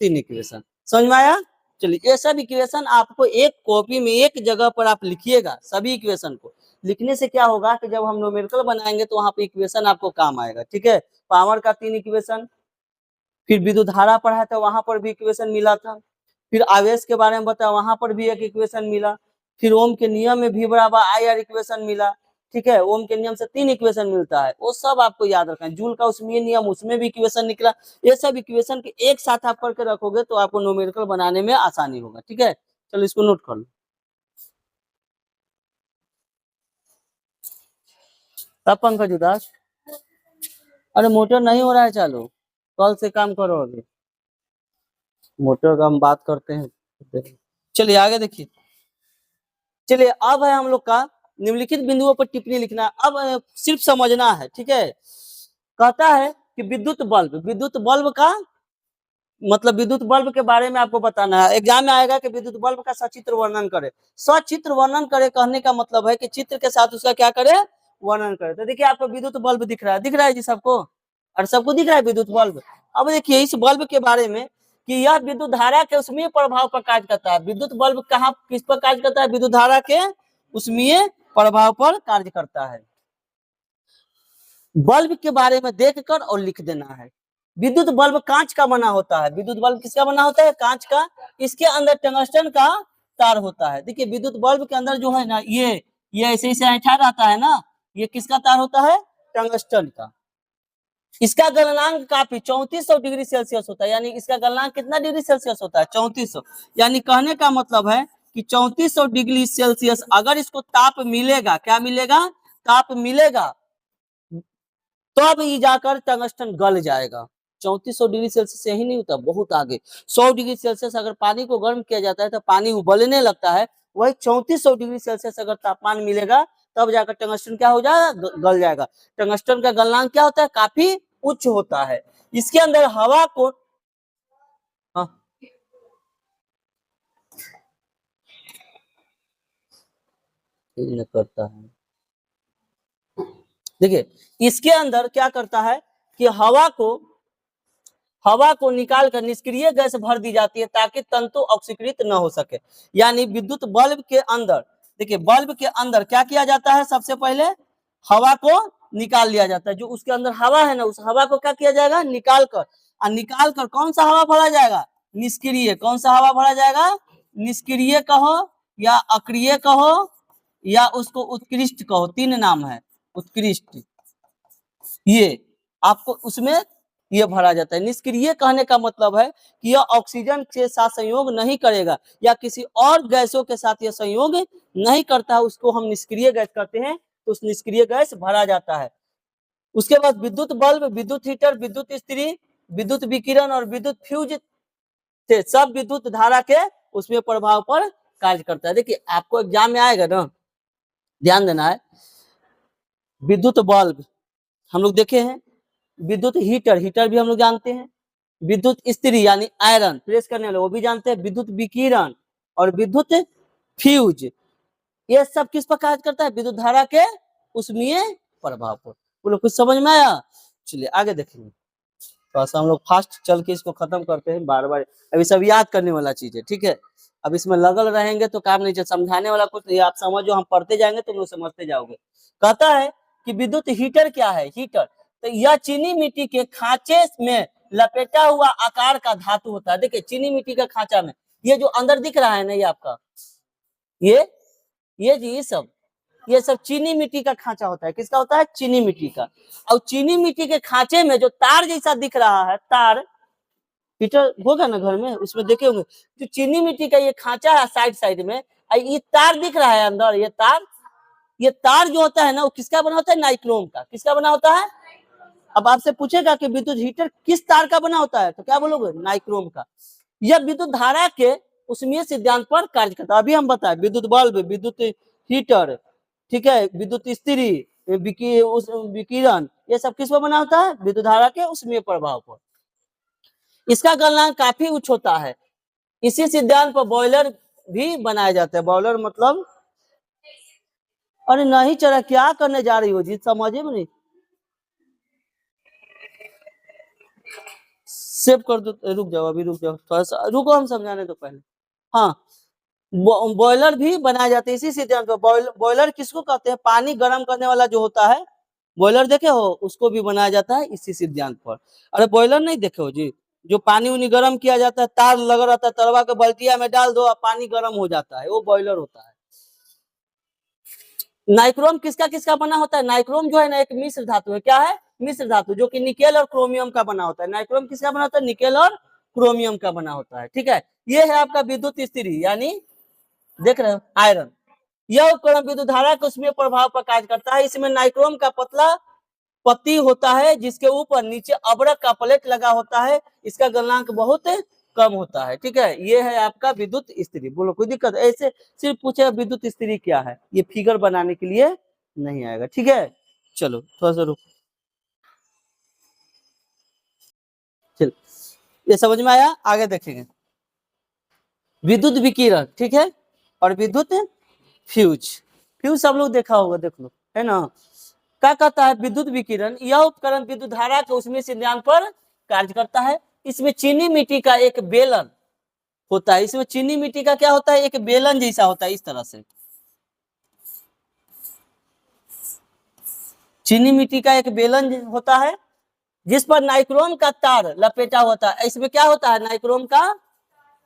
3 इक्वेशन, समझ में आया। चलिए ये सब इक्वेशन आपको एक कॉपी में एक जगह पर आप लिखिएगा, सभी इक्वेशन को लिखने से क्या होगा कि जब हम न्यूमेरिकल बनाएंगे तो वहां पे इक्वेशन आपको काम आएगा, ठीक है। पावर का 3 इक्वेशन, फिर विद्युत धारा पढ़ा था वहां पर भी इक्वेशन मिला था, फिर आवेश के बारे में बताया वहां पर भी एक इक्वेशन मिला, फिर ओम के नियम में भी बराबर आई आर इक्वेशन मिला, ठीक है। ओम के नियम से 3 इक्वेशन मिलता है, वो सब आपको याद रखना है। जूल का उसमें नियम, उसमें भी इक्वेशन निकला। ये सब इक्वेशन के एक साथ आप करके रखोगे तो आपको न्यूमेरिकल बनाने में आसानी होगा, ठीक है। चलो इसको नोट कर लो। तब पंकज उदास, अरे मोटर नहीं हो रहा है चालू, कल से काम करो अभी, मोटर का हम बात करते हैं। चलिए आगे देखिए, चलिए अब है हम लोग का निम्नलिखित बिंदुओं पर टिप्पणी लिखना। अब सिर्फ समझना है, ठीक है। कहता है कि विद्युत बल्ब का मतलब विद्युत बल्ब के बारे में आपको बताना है, एग्जाम में आएगा कि विद्युत बल्ब का सचित्र वर्णन करे। सचित्र वर्णन करे कहने का मतलब है कि चित्र के साथ उसका क्या करे, वर्णन करे। तो देखिए आपको विद्युत बल्ब दिख रहा है जी सबको, और सबको दिख रहा है विद्युत बल्ब। अब देखिए इस बल्ब के बारे में कि यह विद्युत धारा के उसमें प्रभाव पर कार्य करता है। विद्युत बल्ब कहाँ किस पर कार्य करता है, विद्युत धारा के उसमें प्रभाव पर कार्य करता है। बल्ब के बारे में देखकर और लिख देना है। विद्युत बल्ब कांच का बना होता है। विद्युत बल्ब किसका बना होता है, कांच का। इसके अंदर टंगस्टन का तार होता है। देखिए विद्युत बल्ब के अंदर जो है ना, ये ऐसे ऐसे ऐठा रहता है ना, ये किसका तार होता है, टंगस्टन का। इसका गलनांक काफी 3400 डिग्री सेल्सियस होता है, यानी इसका गलनांक कितना डिग्री सेल्सियस होता है, 3400। यानी कहने का मतलब है कि 3400 डिग्री सेल्सियस अगर इसको ताप मिलेगा, क्या मिलेगा, ताप मिलेगा, तब ये जाकर टंगस्टन गल जाएगा। 3400 डिग्री सेल्सियस से ही नहीं होता, बहुत आगे 100 डिग्री सेल्सियस अगर पानी को गर्म किया जाता है तो पानी उबलने लगता है। वही 3400 डिग्री सेल्सियस अगर तापमान मिलेगा तब जाकर टंगस्टन क्या हो जाएगा, गल जाएगा। टंगस्टन का गलनांक क्या होता है, काफी उच्च होता है। इसके अंदर हवा को हाँ, करता है देखिए इसके अंदर क्या करता है कि हवा को निकाल कर निष्क्रिय गैस भर दी जाती है ताकि तंतु ऑक्सीकृत न हो सके। यानी विद्युत बल्ब के अंदर, देखिए बल्ब के अंदर क्या किया जाता है, सबसे पहले हवा को निकाल लिया जाता है। जो उसके अंदर हवा है ना, उस हवा को क्या किया जाएगा, निकाल कर, और निकाल कर कौन सा हवा भरा जाएगा, निष्क्रिय। कौन सा हवा भरा जाएगा, निष्क्रिय कहो या अक्रिय कहो या उसको उत्कृष्ट कहो, तीन नाम है। उत्कृष्ट, ये आपको उसमें ये भरा जाता है। निष्क्रिय कहने का मतलब है कि यह ऑक्सीजन के साथ संयोग नहीं करेगा या किसी और गैसों के साथ यह संयोग नहीं करता है, उसको हम निष्क्रिय गैस कहते हैं। तो उस निष्क्रिय गैस भरा जाता है। उसके बाद विद्युत बल्ब, विद्युत हीटर, विद्युत इस्त्री, विद्युत विकिरण और विद्युत फ्यूज से सब विद्युत धारा के उसमें प्रभाव पर कार्य करता है। देखिए आपको एग्जाम में आएगा ना, ध्यान देना है। विद्युत बल्ब हम लोग देखे हैं, विद्युत हीटर, हीटर भी हम लोग जानते हैं, विद्युत इस्त्री यानी आयरन प्रेस करने वाले वो भी जानते हैं, विद्युत विकिरण और विद्युत फ्यूज, ये सब किस पर कार्य करता है, विद्युत धारा के उसमें प्रभाव पर। बोलो कुछ समझ में आया। चलिए आगे देखेंगे, थोड़ा सा हम लोग फास्ट चल के इसको खत्म करते हैं। बार बार अभी सब याद करने वाला चीज है, ठीक है। अब इसमें लगल रहेंगे तो काम नहीं चल, समझाने वाला कुछ नहीं, आप समझो, हम पढ़ते जाएंगे तुम लोग समझते जाओगे। कहता है कि विद्युत हीटर क्या है, हीटर तो यह चीनी मिट्टी के खांचे में लपेटा हुआ आकार का धातु होता है। देखिए चीनी मिट्टी का खांचा में, ये जो अंदर दिख रहा है ना, ये आपका ये जी ये सब चीनी मिट्टी का खांचा होता है। किसका होता है, चीनी मिट्टी का। और चीनी मिट्टी के खांचे में जो तार जैसा दिख रहा है, तार हीटर होगा ना घर में, उसमें देखे होंगे, जो चीनी मिट्टी का ये खांचा है साइड साइड में, ये तार दिख रहा है अंदर, ये तार जो होता है ना, वो किसका बना होता है, नाइक्रोम का। किसका बना होता है। अब आपसे पूछेगा कि विद्युत हीटर किस तार का बना होता है, तो क्या बोलोगे, नाइक्रोम का। यह विद्युत धारा के उसमें सिद्धांत पर कार्य करता है। अभी हम बताए विद्युत बल्ब, विद्युत हीटर, ठीक है, विद्युत इस्त्री, विकिरण, ये सब किस पर बना होता है, विद्युत धारा के उसमें प्रभाव पर। इसका गलनांक काफी उच्च होता है। इसी सिद्धांत पर बॉयलर भी बनाया जाता है। बॉयलर मतलब, अरे नहीं चला, क्या करने जा रही हो जी, समझे में नहीं, सेव कर दो, रुक जाओ, अभी रुक जाओ, थोड़ा सा रुको, हम समझाने तो पहले। हाँ, बॉयलर भी बनाए जाते हैं इसी सिद्धांत पर। बॉयलर किसको कहते हैं, पानी गर्म करने वाला जो होता है, बॉयलर देखे हो, उसको भी बनाया जाता है इसी सिद्धांत पर। अरे बॉयलर नहीं देखे हो जी, जो पानी उनी गर्म किया जाता है, तार लगा रहता है, तरवा के बल्टिया में डाल दो, पानी गर्म हो जाता है, वो बॉयलर होता है। नाइक्रोम किसका किसका बना होता है, नाइक्रोम जो है ना, एक मिश्र धातु है। क्या है, मिश्र धातु, जो कि निकेल और क्रोमियम का बना होता है। नाइक्रोम किसका बना होता है, निकेल और क्रोमियम का बना होता है, ठीक है। ये है आपका विद्युत इस्त्री, यानी देख रहे हो आयरन। यह उपकरण विद्युत धारा के उसमें प्रभाव पर कार्य करता है। इसमें नाइक्रोम का पतला पत्ती होता है, जिसके ऊपर नीचे अब्रक का प्लेट लगा होता है। इसका गलनांक बहुत कम होता है, ठीक है। ये है आपका विद्युत इस्त्री। बोलो कोई दिक्कत, ऐसे सिर्फ पूछे विद्युत इस्त्री क्या है, ये फिगर बनाने के लिए नहीं आएगा, ठीक है। चलो थोड़ा सा रुक, चल ये समझ में आया, आगे देखेंगे। विद्युत विकिरण, ठीक है, और विद्युत फ्यूज। फ्यूज सब लोग देखा होगा, देख लो, है ना। क्या कहता है, विद्युत विकिरण, यह उपकरण विद्युत धारा के उसमें सिद्धांत पर कार्य करता है। इसमें चीनी मिट्टी का एक बेलन होता है। इसमें चीनी मिट्टी का क्या होता है, एक बेलन जैसा होता है, इस तरह से चीनी मिट्टी का एक बेलन होता है, जिस पर नाइक्रोम का तार लपेटा होता है। इसमें क्या होता है, नाइक्रोम का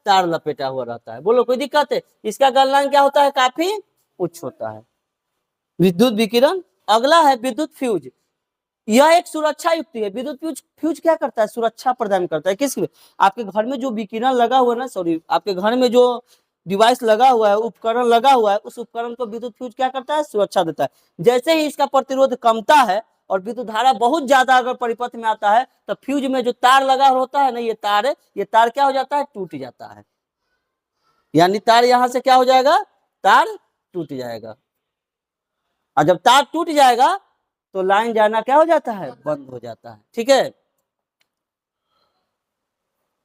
तार लपेटा हुआ रहता है। बोलो कोई दिक्कत है। इसका गलनांक क्या होता है, काफी उच्च होता है, विद्युत विकिरण। अगला है विद्युत फ्यूज। यह एक सुरक्षा युक्ति है। विद्युत फ्यूज, फ्यूज क्या करता है, सुरक्षा प्रदान करता है। किस लिए, आपके घर में जो विकिरण लगा हुआ है ना, सॉरी, आपके घर में जो डिवाइस लगा हुआ है, उपकरण लगा हुआ है, उस उपकरण को विद्युत फ्यूज क्या करता है, सुरक्षा देता है। जैसे ही इसका प्रतिरोध कमता है और विद्युत धारा बहुत ज्यादा अगर परिपथ में आता है, तो फ्यूज में जो तार लगा होता है ना, ये तार क्या हो जाता है, टूट जाता है। यानी तार यहां से क्या हो जाएगा, तार टूट जाएगा। और जब तार टूट जाएगा तो लाइन जाना क्या हो जाता है, बंद हो जाता है, ठीक है।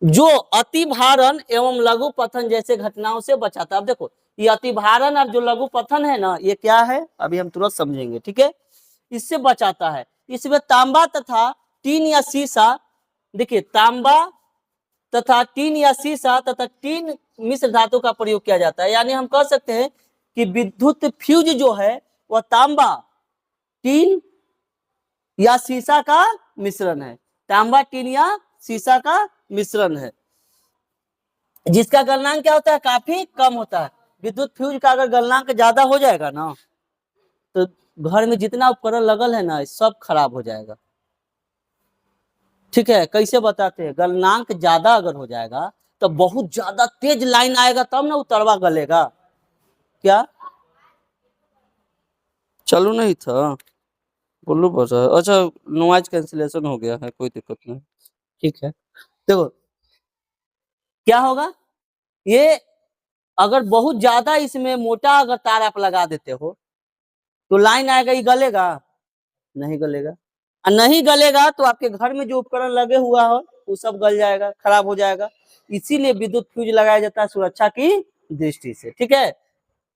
जो अति भारण एवं लघु पतन जैसे घटनाओं से बचाता है। अब देखो, ये अति भारण और जो लघु पतन है ना, ये क्या है, अभी हम तुरंत समझेंगे, ठीक है। इससे बचाता है। इसमें तांबा तथा टीन या शीशा, देखिए तांबा तथा टीन या शीशा तथा टीन मिश्र धातु का प्रयोग किया जाता है। यानी हम कह सकते हैं कि विद्युत फ्यूज जो है वह तांबा टीन या शीशा का मिश्रण है। तांबा टीन या शीशा का मिश्रण है, जिसका गलनांक क्या होता है, काफी कम होता है। विद्युत फ्यूज का अगर गलनांक ज्यादा हो जाएगा ना तो घर में जितना उपकरण लगल है ना सब खराब हो जाएगा। ठीक है, कैसे बताते हैं, गलनांक ज्यादा अगर हो जाएगा तो बहुत ज्यादा तेज लाइन आएगा तब ना उतरवा गलेगा। क्या चालू नहीं था, बोलो बस। अच्छा नॉइज कैंसिलेशन हो गया है, कोई दिक्कत नहीं। ठीक है, देखो क्या होगा, ये अगर बहुत ज्यादा इसमें मोटा अगर तार आप लगा देते हो तो लाइन आएगा, ये गलेगा नहीं गलेगा, और नहीं गलेगा तो आपके घर में जो उपकरण लगे हुआ हो वो सब गल जाएगा, खराब हो जाएगा। इसीलिए विद्युत फ्यूज लगाया जाता है सुरक्षा की दृष्टि से। ठीक है,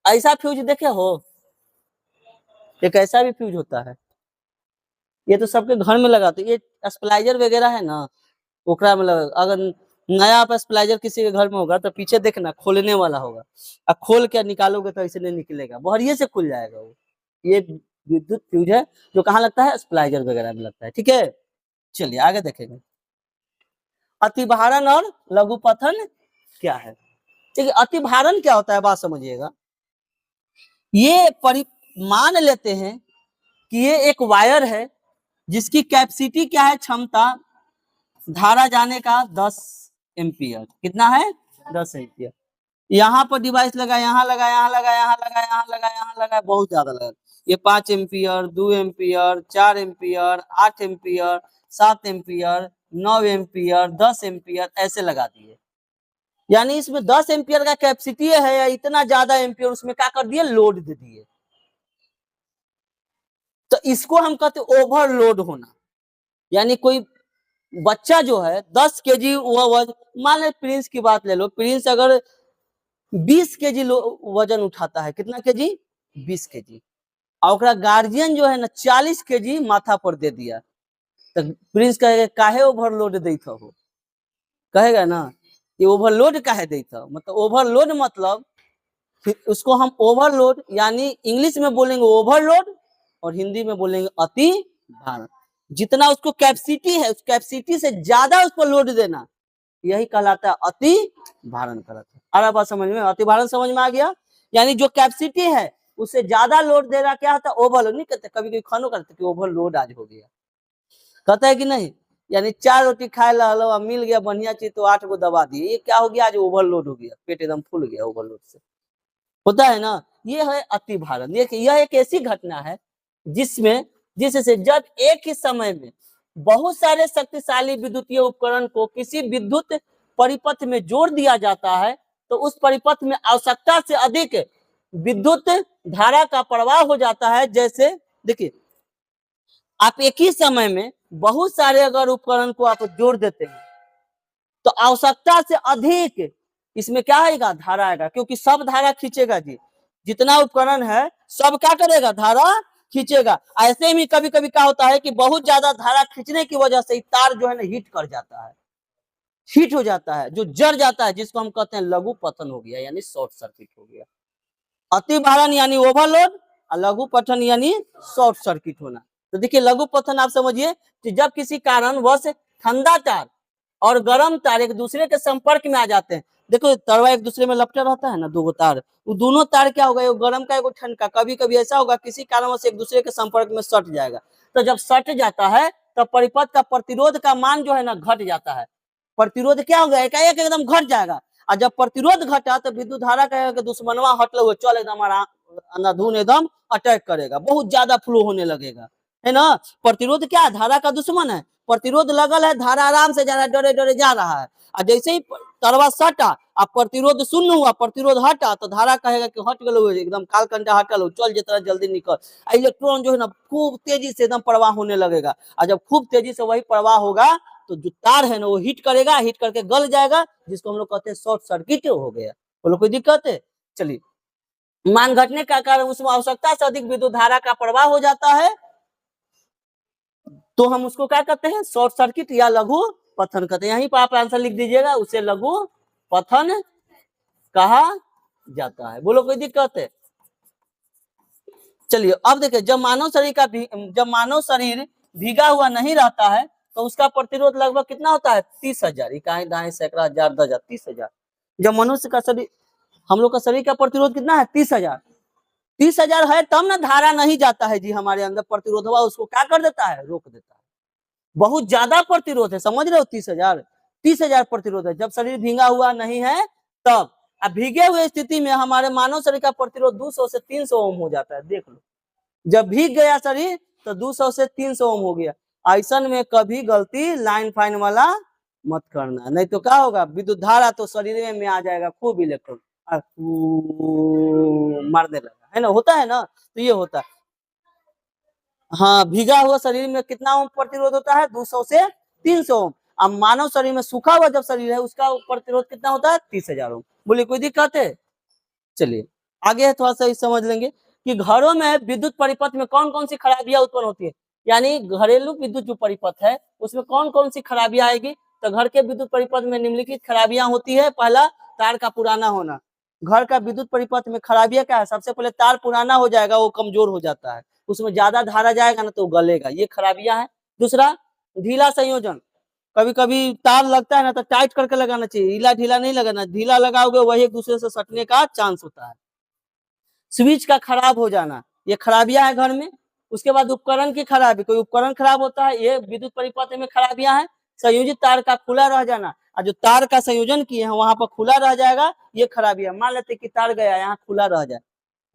ऐसा फ्यूज देखे हो, एक ऐसा भी फ्यूज होता है, ये तो सबके घर में लगाते, ये स्प्लाइजर वगैरह है ना ओकरा में लगा। अगर नया आप स्प्लाइजर किसी के घर में होगा तो पीछे देखना खोलने वाला होगा, और खोल के निकालोगे तो ऐसे नहीं निकलेगा, बहरिए से खुल जाएगा वो। ये विद्युत फ्यूज है जो कहाँ लगता है, स्प्लाइजर वगैरह में लगता है। ठीक है, चलिए आगे देखेंगे। अतिभारण और लघुपथन क्या है। ठीक है, अतिभारण क्या होता है बात समझिएगा। ये मान लेते हैं कि ये एक वायर है जिसकी कैपेसिटी क्या है, क्षमता धारा जाने का 10 एम्पियर। कितना है, 10 एम्पियर। यहाँ पर डिवाइस लगा, यहाँ लगा, यहाँ लगा, यहाँ लगा, यहाँ लगा, यहाँ लगा, बहुत ज्यादा लगा। ये 5 ampere, 2 ampere, 4 ampere, 8 ampere, 7 ampere, 9 ampere, 10 ampere ऐसे लगा दिए। यानी इसमें 10 एम्पियर का कैपेसिटी है या इतना ज्यादा एम्पियर उसमें क्या कर दिए, लोड दे दिए। तो इसको हम कहते ओवरलोड होना। यानी कोई बच्चा जो है 10 केजी मान ले प्रिंस की बात ले लो, प्रिंस अगर 20 केजी वजन उठाता है, कितना केजी, 20 केजी, और गार्जियन जो है ना 40 केजी माथा पर दे दिया, तो प्रिंस कहेगा काहे ओवरलोड देता हो, कहेगा ना ये ओवरलोड काहे देता। मतलब ओवरलोड मतलब उसको हम ओवरलोड, यानी इंग्लिश में बोलेंगे ओवरलोड और हिंदी में बोलेंगे अति भारण। जितना उसको कैपेसिटी है उस कैपेसिटी से ज्यादा उसको लोड देना, यही कहलाता है अति भारण कहलाता है। आ रहा बात समझ में, अति भारण समझ में आ गया। यानी जो कैपेसिटी है उससे ज्यादा लोड दे रहा, क्या होता है, ओवरलोड। नहीं कहते, कभी कभी खानो करते कि ओवरलोड आज हो गया, कहता है कि नहीं। यानी 4 रोटी खाए ला मिल गया बढ़िया चीज तो 8 को दबा दिए, ये क्या हो गया, आज ओवरलोड हो गया, पेट एकदम फूल गया ओवरलोड से, होता है ना। ये है अति भारण। यह एक ऐसी घटना है जिससे जब एक ही समय में बहुत सारे शक्तिशाली विद्युतीय उपकरण को किसी विद्युत परिपथ में जोड़ दिया जाता है तो उस परिपथ में आवश्यकता से अधिक विद्युत धारा का प्रवाह हो जाता है। जैसे देखिए, आप एक ही समय में बहुत सारे अगर उपकरण को आप जोड़ देते हैं तो आवश्यकता से अधिक इसमें क्या आएगा, धारा आएगा, क्योंकि सब धारा खींचेगा जी, जितना उपकरण है सब क्या करेगा, धारा खींचेगा। ऐसे में कभी कभी क्या होता है कि बहुत ज्यादा धारा खींचने की वजह से तार जो है ना हीट कर जाता है, हीट हो जाता है, जो जड़ जाता है, जिसको हम कहते हैं लघु पतन हो गया, यानी शॉर्ट सर्किट हो गया। अति भारण यानी ओवरलोड और लघु पतन यानी शॉर्ट सर्किट होना। तो देखिए लघु पतन आप समझिए कि जब किसी कारणवश ठंडा तार और गर्म तार एक दूसरे के संपर्क में आ जाते हैं। देखो तारवा एक दूसरे में लपटा रहता है ना, दो तार, वो दोनों तार क्या होगा, गर्म का एगो ठंडा, कभी कभी ऐसा होगा किसी कारणवश एक दूसरे के संपर्क में सट जाएगा। तो जब सट जाता है तो परिपथ का प्रतिरोध का मान जो है ना घट जाता है, प्रतिरोध क्या होगा, एकाएक एकदम घट जाएगा। और जब प्रतिरोध घटा तो विद्युत धारा का दुश्मनवा हटले हुए चल एकदम अंधाधुन एकदम अटैक करेगा, बहुत ज्यादा फ्लो होने लगेगा, है ना। प्रतिरोध क्या है, धारा का दुश्मन है। प्रतिरोध लगल है, धारा आराम से जा रहा है, डरे डरे जा रहा है, और जैसे ही तरवा सटा अब प्रतिरोध शून्य हुआ, प्रतिरोध हटा तो धारा कहेगा कि हट गलो, एकदम काल कंटा हटल, चल जितना जल्दी निकल। इलेक्ट्रॉन जो है ना खूब तेजी से एकदम प्रवाह होने लगेगा, और जब खूब तेजी से वही प्रवाह होगा तो जो तार है ना वो हीट करेगा, हीट करके गल जाएगा, जिसको हम लोग कहते हैं शॉर्ट सर्किट हो गया। बोलो कोई दिक्कत है। चलिए मान घटने का कारण उसमें आवश्यकता से अधिक विद्युत धारा का प्रवाह हो जाता है तो हम उसको क्या कहते हैं, शॉर्ट सर्किट या लघु पतन कहते हैं। यहीं पर आप आंसर लिख दीजिएगा, उसे लघु पतन कहा जाता है। बोलो कोई दिक्कत है? चलिए अब देखिए, जब मानव शरीर भीगा हुआ नहीं रहता है तो उसका प्रतिरोध लगभग कितना होता है, 30,000। इकाई दाएं सैकड़ा हजार 10,000 30,000। जब मनुष्य का शरीर, हम लोग का शरीर का प्रतिरोध कितना है, 30,000। 30,000 है तब ना धारा नहीं जाता है जी हमारे अंदर, प्रतिरोध हुआ उसको क्या कर देता है, रोक देता है। बहुत ज्यादा प्रतिरोध है, समझ रहे हो, 30,000 प्रतिरोध है जब शरीर भीगा हुआ नहीं है तब। अब भीगे हुए स्थिति में हमारे मानव शरीर का प्रतिरोध 200 से 300 ओम हो जाता है। देख लो, जब भीग गया शरीर तो 200 से 300 ओम हो गया। ऐसा में कभी गलती लाइन फाइन वाला मत करना, नहीं तो क्या होगा, विद्युत धारा तो शरीर में आ जाएगा, खूब इलेक्ट्रॉन मारने लगा, है ना, होता है ना, तो ये होता है। हाँ, भीगा हुआ शरीर में कितना ओम प्रतिरोध होता है, 200 से 300 ओम। अब मानव शरीर में सूखा हुआ जब शरीर है उसका प्रतिरोध कितना होता है, 30,000 ओम। बोलिए कोई दिक्कत है? चलिए आगे थोड़ा सा समझ लेंगे कि घरों में विद्युत परिपथ में कौन कौन सी खराबियां उत्पन्न होती है। यानी घरेलू विद्युत जो परिपथ है उसमें कौन कौन सी खराबियां आएगी, तो घर के विद्युत परिपथ में निम्नलिखित खराबियां होती है। पहला, तार का पुराना होना। घर का विद्युत परिपथ में खराबियां क्या है, सबसे पहले तार पुराना हो जाएगा, वो कमजोर हो जाता है, उसमें ज्यादा धारा जाएगा ना तो गलेगा, ये खराबियां है। दूसरा, ढीला संयोजन। कभी कभी तार लगता है ना तो टाइट करके लगाना चाहिए, ढीला ढीला नहीं लगाना, ढीला लगाओगे वही एक दूसरे से सटने का चांस होता है। स्विच का खराब हो जाना, ये खराबियां है घर में। उसके बाद उपकरण की खराबी, कोई उपकरण खराब होता है, ये विद्युत परिपथ में खराबियां हैं। संयोजित तार का खुला रह जाना, और जो तार का संयोजन किए हैं वहां पर खुला रह जाएगा, ये खराबियां। मान लेते कि तार गया यहाँ खुला रह जाए,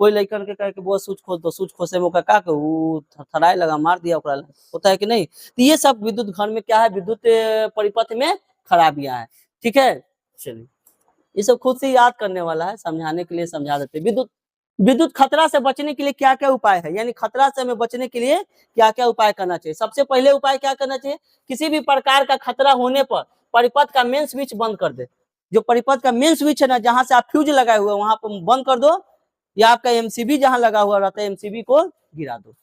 कोई लड़कन के कहे कि वो स्विच खोल दो, स्विच खोसे में का थराए लगा, मार दिया, होता है कि नहीं। तो ये सब विद्युत घर में क्या है, विद्युत परिपथ में खराबियां है। ठीक है, चलिए ये सब खुद से याद करने वाला है, समझाने के लिए समझा देते। विद्युत खतरा से बचने के लिए क्या क्या उपाय है, यानी खतरा से हमें बचने के लिए क्या क्या उपाय करना चाहिए। सबसे पहले उपाय क्या करना चाहिए, किसी भी प्रकार का खतरा होने पर परिपथ का मेन स्विच बंद कर दे। जो परिपथ का मेन स्विच है ना, जहां से आप फ्यूज लगाए हुए वहां पर बंद कर दो, या आपका एमसीबी जहां लगा हुआ रहता है एमसीबी को गिरा दो।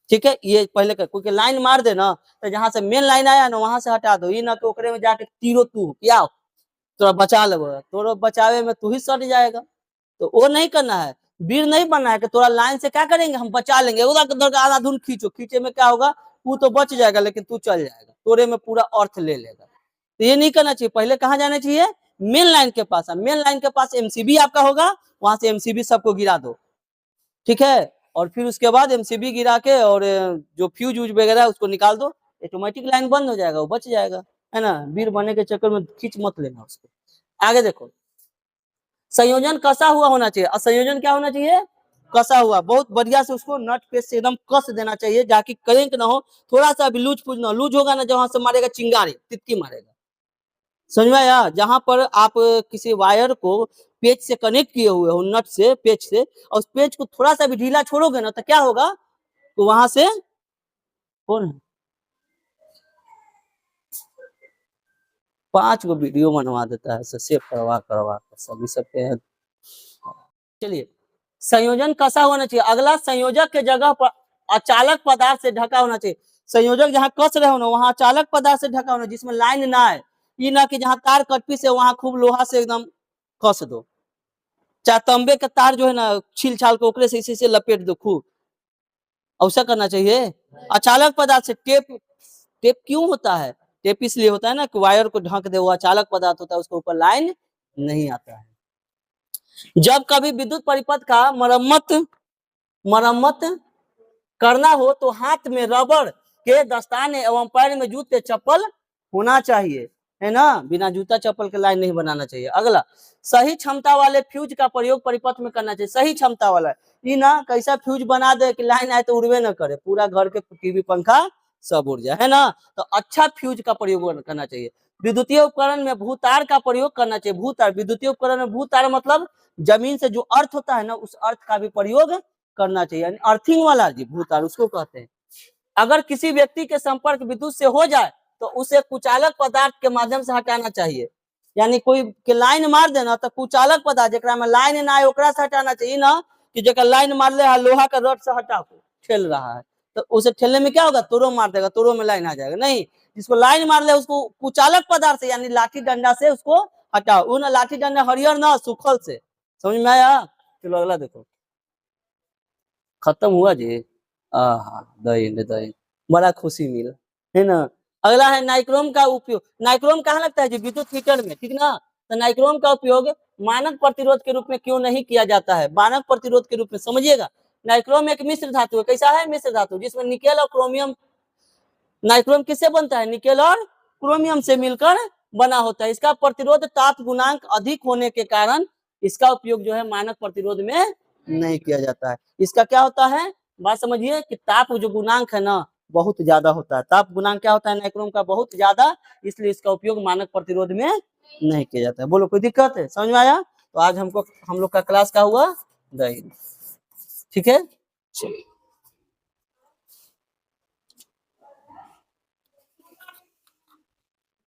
ठीक है, ये पहले कर, क्योंकि लाइन मार दे ना तो जहां से मेन लाइन आया ना वहां से हटा दो, ये ना तो ओकरे में जाके तीरो तू क्या तोरा बचा लो, तोरा बचावे में तू ही सट जाएगा। तो वो नहीं करना है, वीर नहीं बनना है कि तोरा लाइन से क्या करेंगे हम बचा लेंगे, आधा धुन खींचो, खींचे में क्या होगा, तू तो बच जाएगा लेकिन तू चल जाएगा, तोरे में पूरा अर्थ ले लेगा। तो ये नहीं करना चाहिए। पहले कहाँ जाना चाहिए, मेन लाइन के पास। मेन लाइन के पास एमसीबी आपका होगा, वहां से एमसीबी सबको गिरा दो। ठीक है, और फिर उसके बाद एमसीबी गिरा के और जो फ्यूज वूज वगैरह है उसको निकाल दो, ऑटोमेटिक लाइन बंद हो जाएगा, वो बच जाएगा, है ना। वीर बनने के चक्कर में खींच मत लेना उसको। आगे देखो, संयोजन कसा हुआ होना चाहिए। और संयोजन क्या होना चाहिए, कसा हुआ, बहुत बढ़िया से उसको नट पे से एकदम कस देना चाहिए, जाकि करेंट ना हो, थोड़ा सा भी लूज पूज ना, लूज होगा ना जहां से मारेगा चिंगारी तितकी मारेगा, समझ में आया। जहां पर आप किसी वायर को पेच से कनेक्ट किए हुए हो, नट से, पेच से, और उस पेच को थोड़ा सा भी ढीला छोड़ोगे ना तो क्या होगा, तो वहां से कौन 5 गो वीडियो बनवा देता है, सेव करवा करवा सभी सबके। चलिए, संयोजन कसा होना चाहिए। अगला, संयोजक के जगह पर अचालक पदार्थ से ढका होना चाहिए। संयोजक जहां कस रहे हो ना वहां अचालक पदार्थ से ढका होना, जिसमें लाइन ना है, ये ना कि जहां तार कटपी से वहां खूब लोहा से एकदम कस दो, चाहे तांबे का तार जो है ना छील छाल के ओकरे से इसी से लपेट दो खूब, ऐसा करना चाहिए। अचालक पदार्थ से टेप, टेप क्यों होता है, टेप इसलिए होता है ना कि वायर को ढक दे, वो अचालक पदार्थ होता है, उसके ऊपर लाइन नहीं आता है। जब कभी विद्युत परिपथ का मरम्मत करना हो तो हाथ में रबड़ के दस्ताने एवं पैर में जूते चप्पल होना चाहिए, है ना, बिना जूता चप्पल के लाइन नहीं बनाना चाहिए। अगला, सही क्षमता वाले फ्यूज का प्रयोग परिपथ में करना चाहिए। सही क्षमता वाला, ये ना कैसा फ्यूज बना दे कि लाइन आए तो उड़वे ना करे, पूरा घर के टीवी पंखा सब उड़ जाए, है ना। तो अच्छा फ्यूज का प्रयोग करना चाहिए। विद्युतीय उपकरण में भूतार का प्रयोग करना चाहिए। भूतार, विद्युतीय उपकरण में भूतार मतलब जमीन से जो अर्थ होता है ना उस अर्थ का भी प्रयोग करना चाहिए, यानी अर्थिंग वाला जी भूतार उसको कहते हैं। अगर किसी व्यक्ति के संपर्क विद्युत से हो जाए तो उसे कुचालक पदार्थ के माध्यम से हटाना चाहिए। यानी कोई के लाइन मार देना तो कुचालक पदार्थ जेकरा में लाइन ना है ओकरा से हटाना चाहिए, ना कि जेकर लाइन मार ले लोहा का रड से हटा ठेल रहा है तो उसे ठेलने में क्या होगा, तोड़ो मार देगा, तोड़ो में लाइन आ जाएगा। नहीं, जिसको लाइन मार ले उसको कुचालक पदार्थ से यानी लाठी डंडा से उसको हटाओ। वो ना लाठी डंडा हरियर ना सूखल से। समझ में आया? चलो अगला देखो। खत्म हुआ जी। दही बड़ा खुशी मिला, है ना। अगला है नाइक्रोम का उपयोग। नाइक्रोम कहाँ लगता है जी, विद्युत हीटर में, ठीक ना। तो नाइक्रोम का उपयोग मानक प्रतिरोध के रूप में क्यों नहीं किया जाता है? मानक प्रतिरोध के रूप में समझिएगा। नाइक्रोम एक मिश्र धातु है। कैसा है? मिश्र धातु, जिसमें निकेल और क्रोमियम। नाइक्रोम किससे बनता है? निकेल और क्रोमियम से मिलकर बना होता है। इसका प्रतिरोध ताप गुणांक अधिक होने के कारण इसका उपयोग जो है मानक प्रतिरोध में नहीं किया जाता है। इसका क्या होता है, बात समझिए कि ताप जो गुणांक है ना बहुत ज्यादा होता है। ताप गुणांक क्या होता है नाइक्रोम का? बहुत ज्यादा, इसलिए इसका उपयोग मानक प्रतिरोध में नहीं किया जाता है। बोलो कोई दिक्कत है? समझ में आया? तो आज हम लोग का क्लास का हुआ दही, ठीक है। चलिए।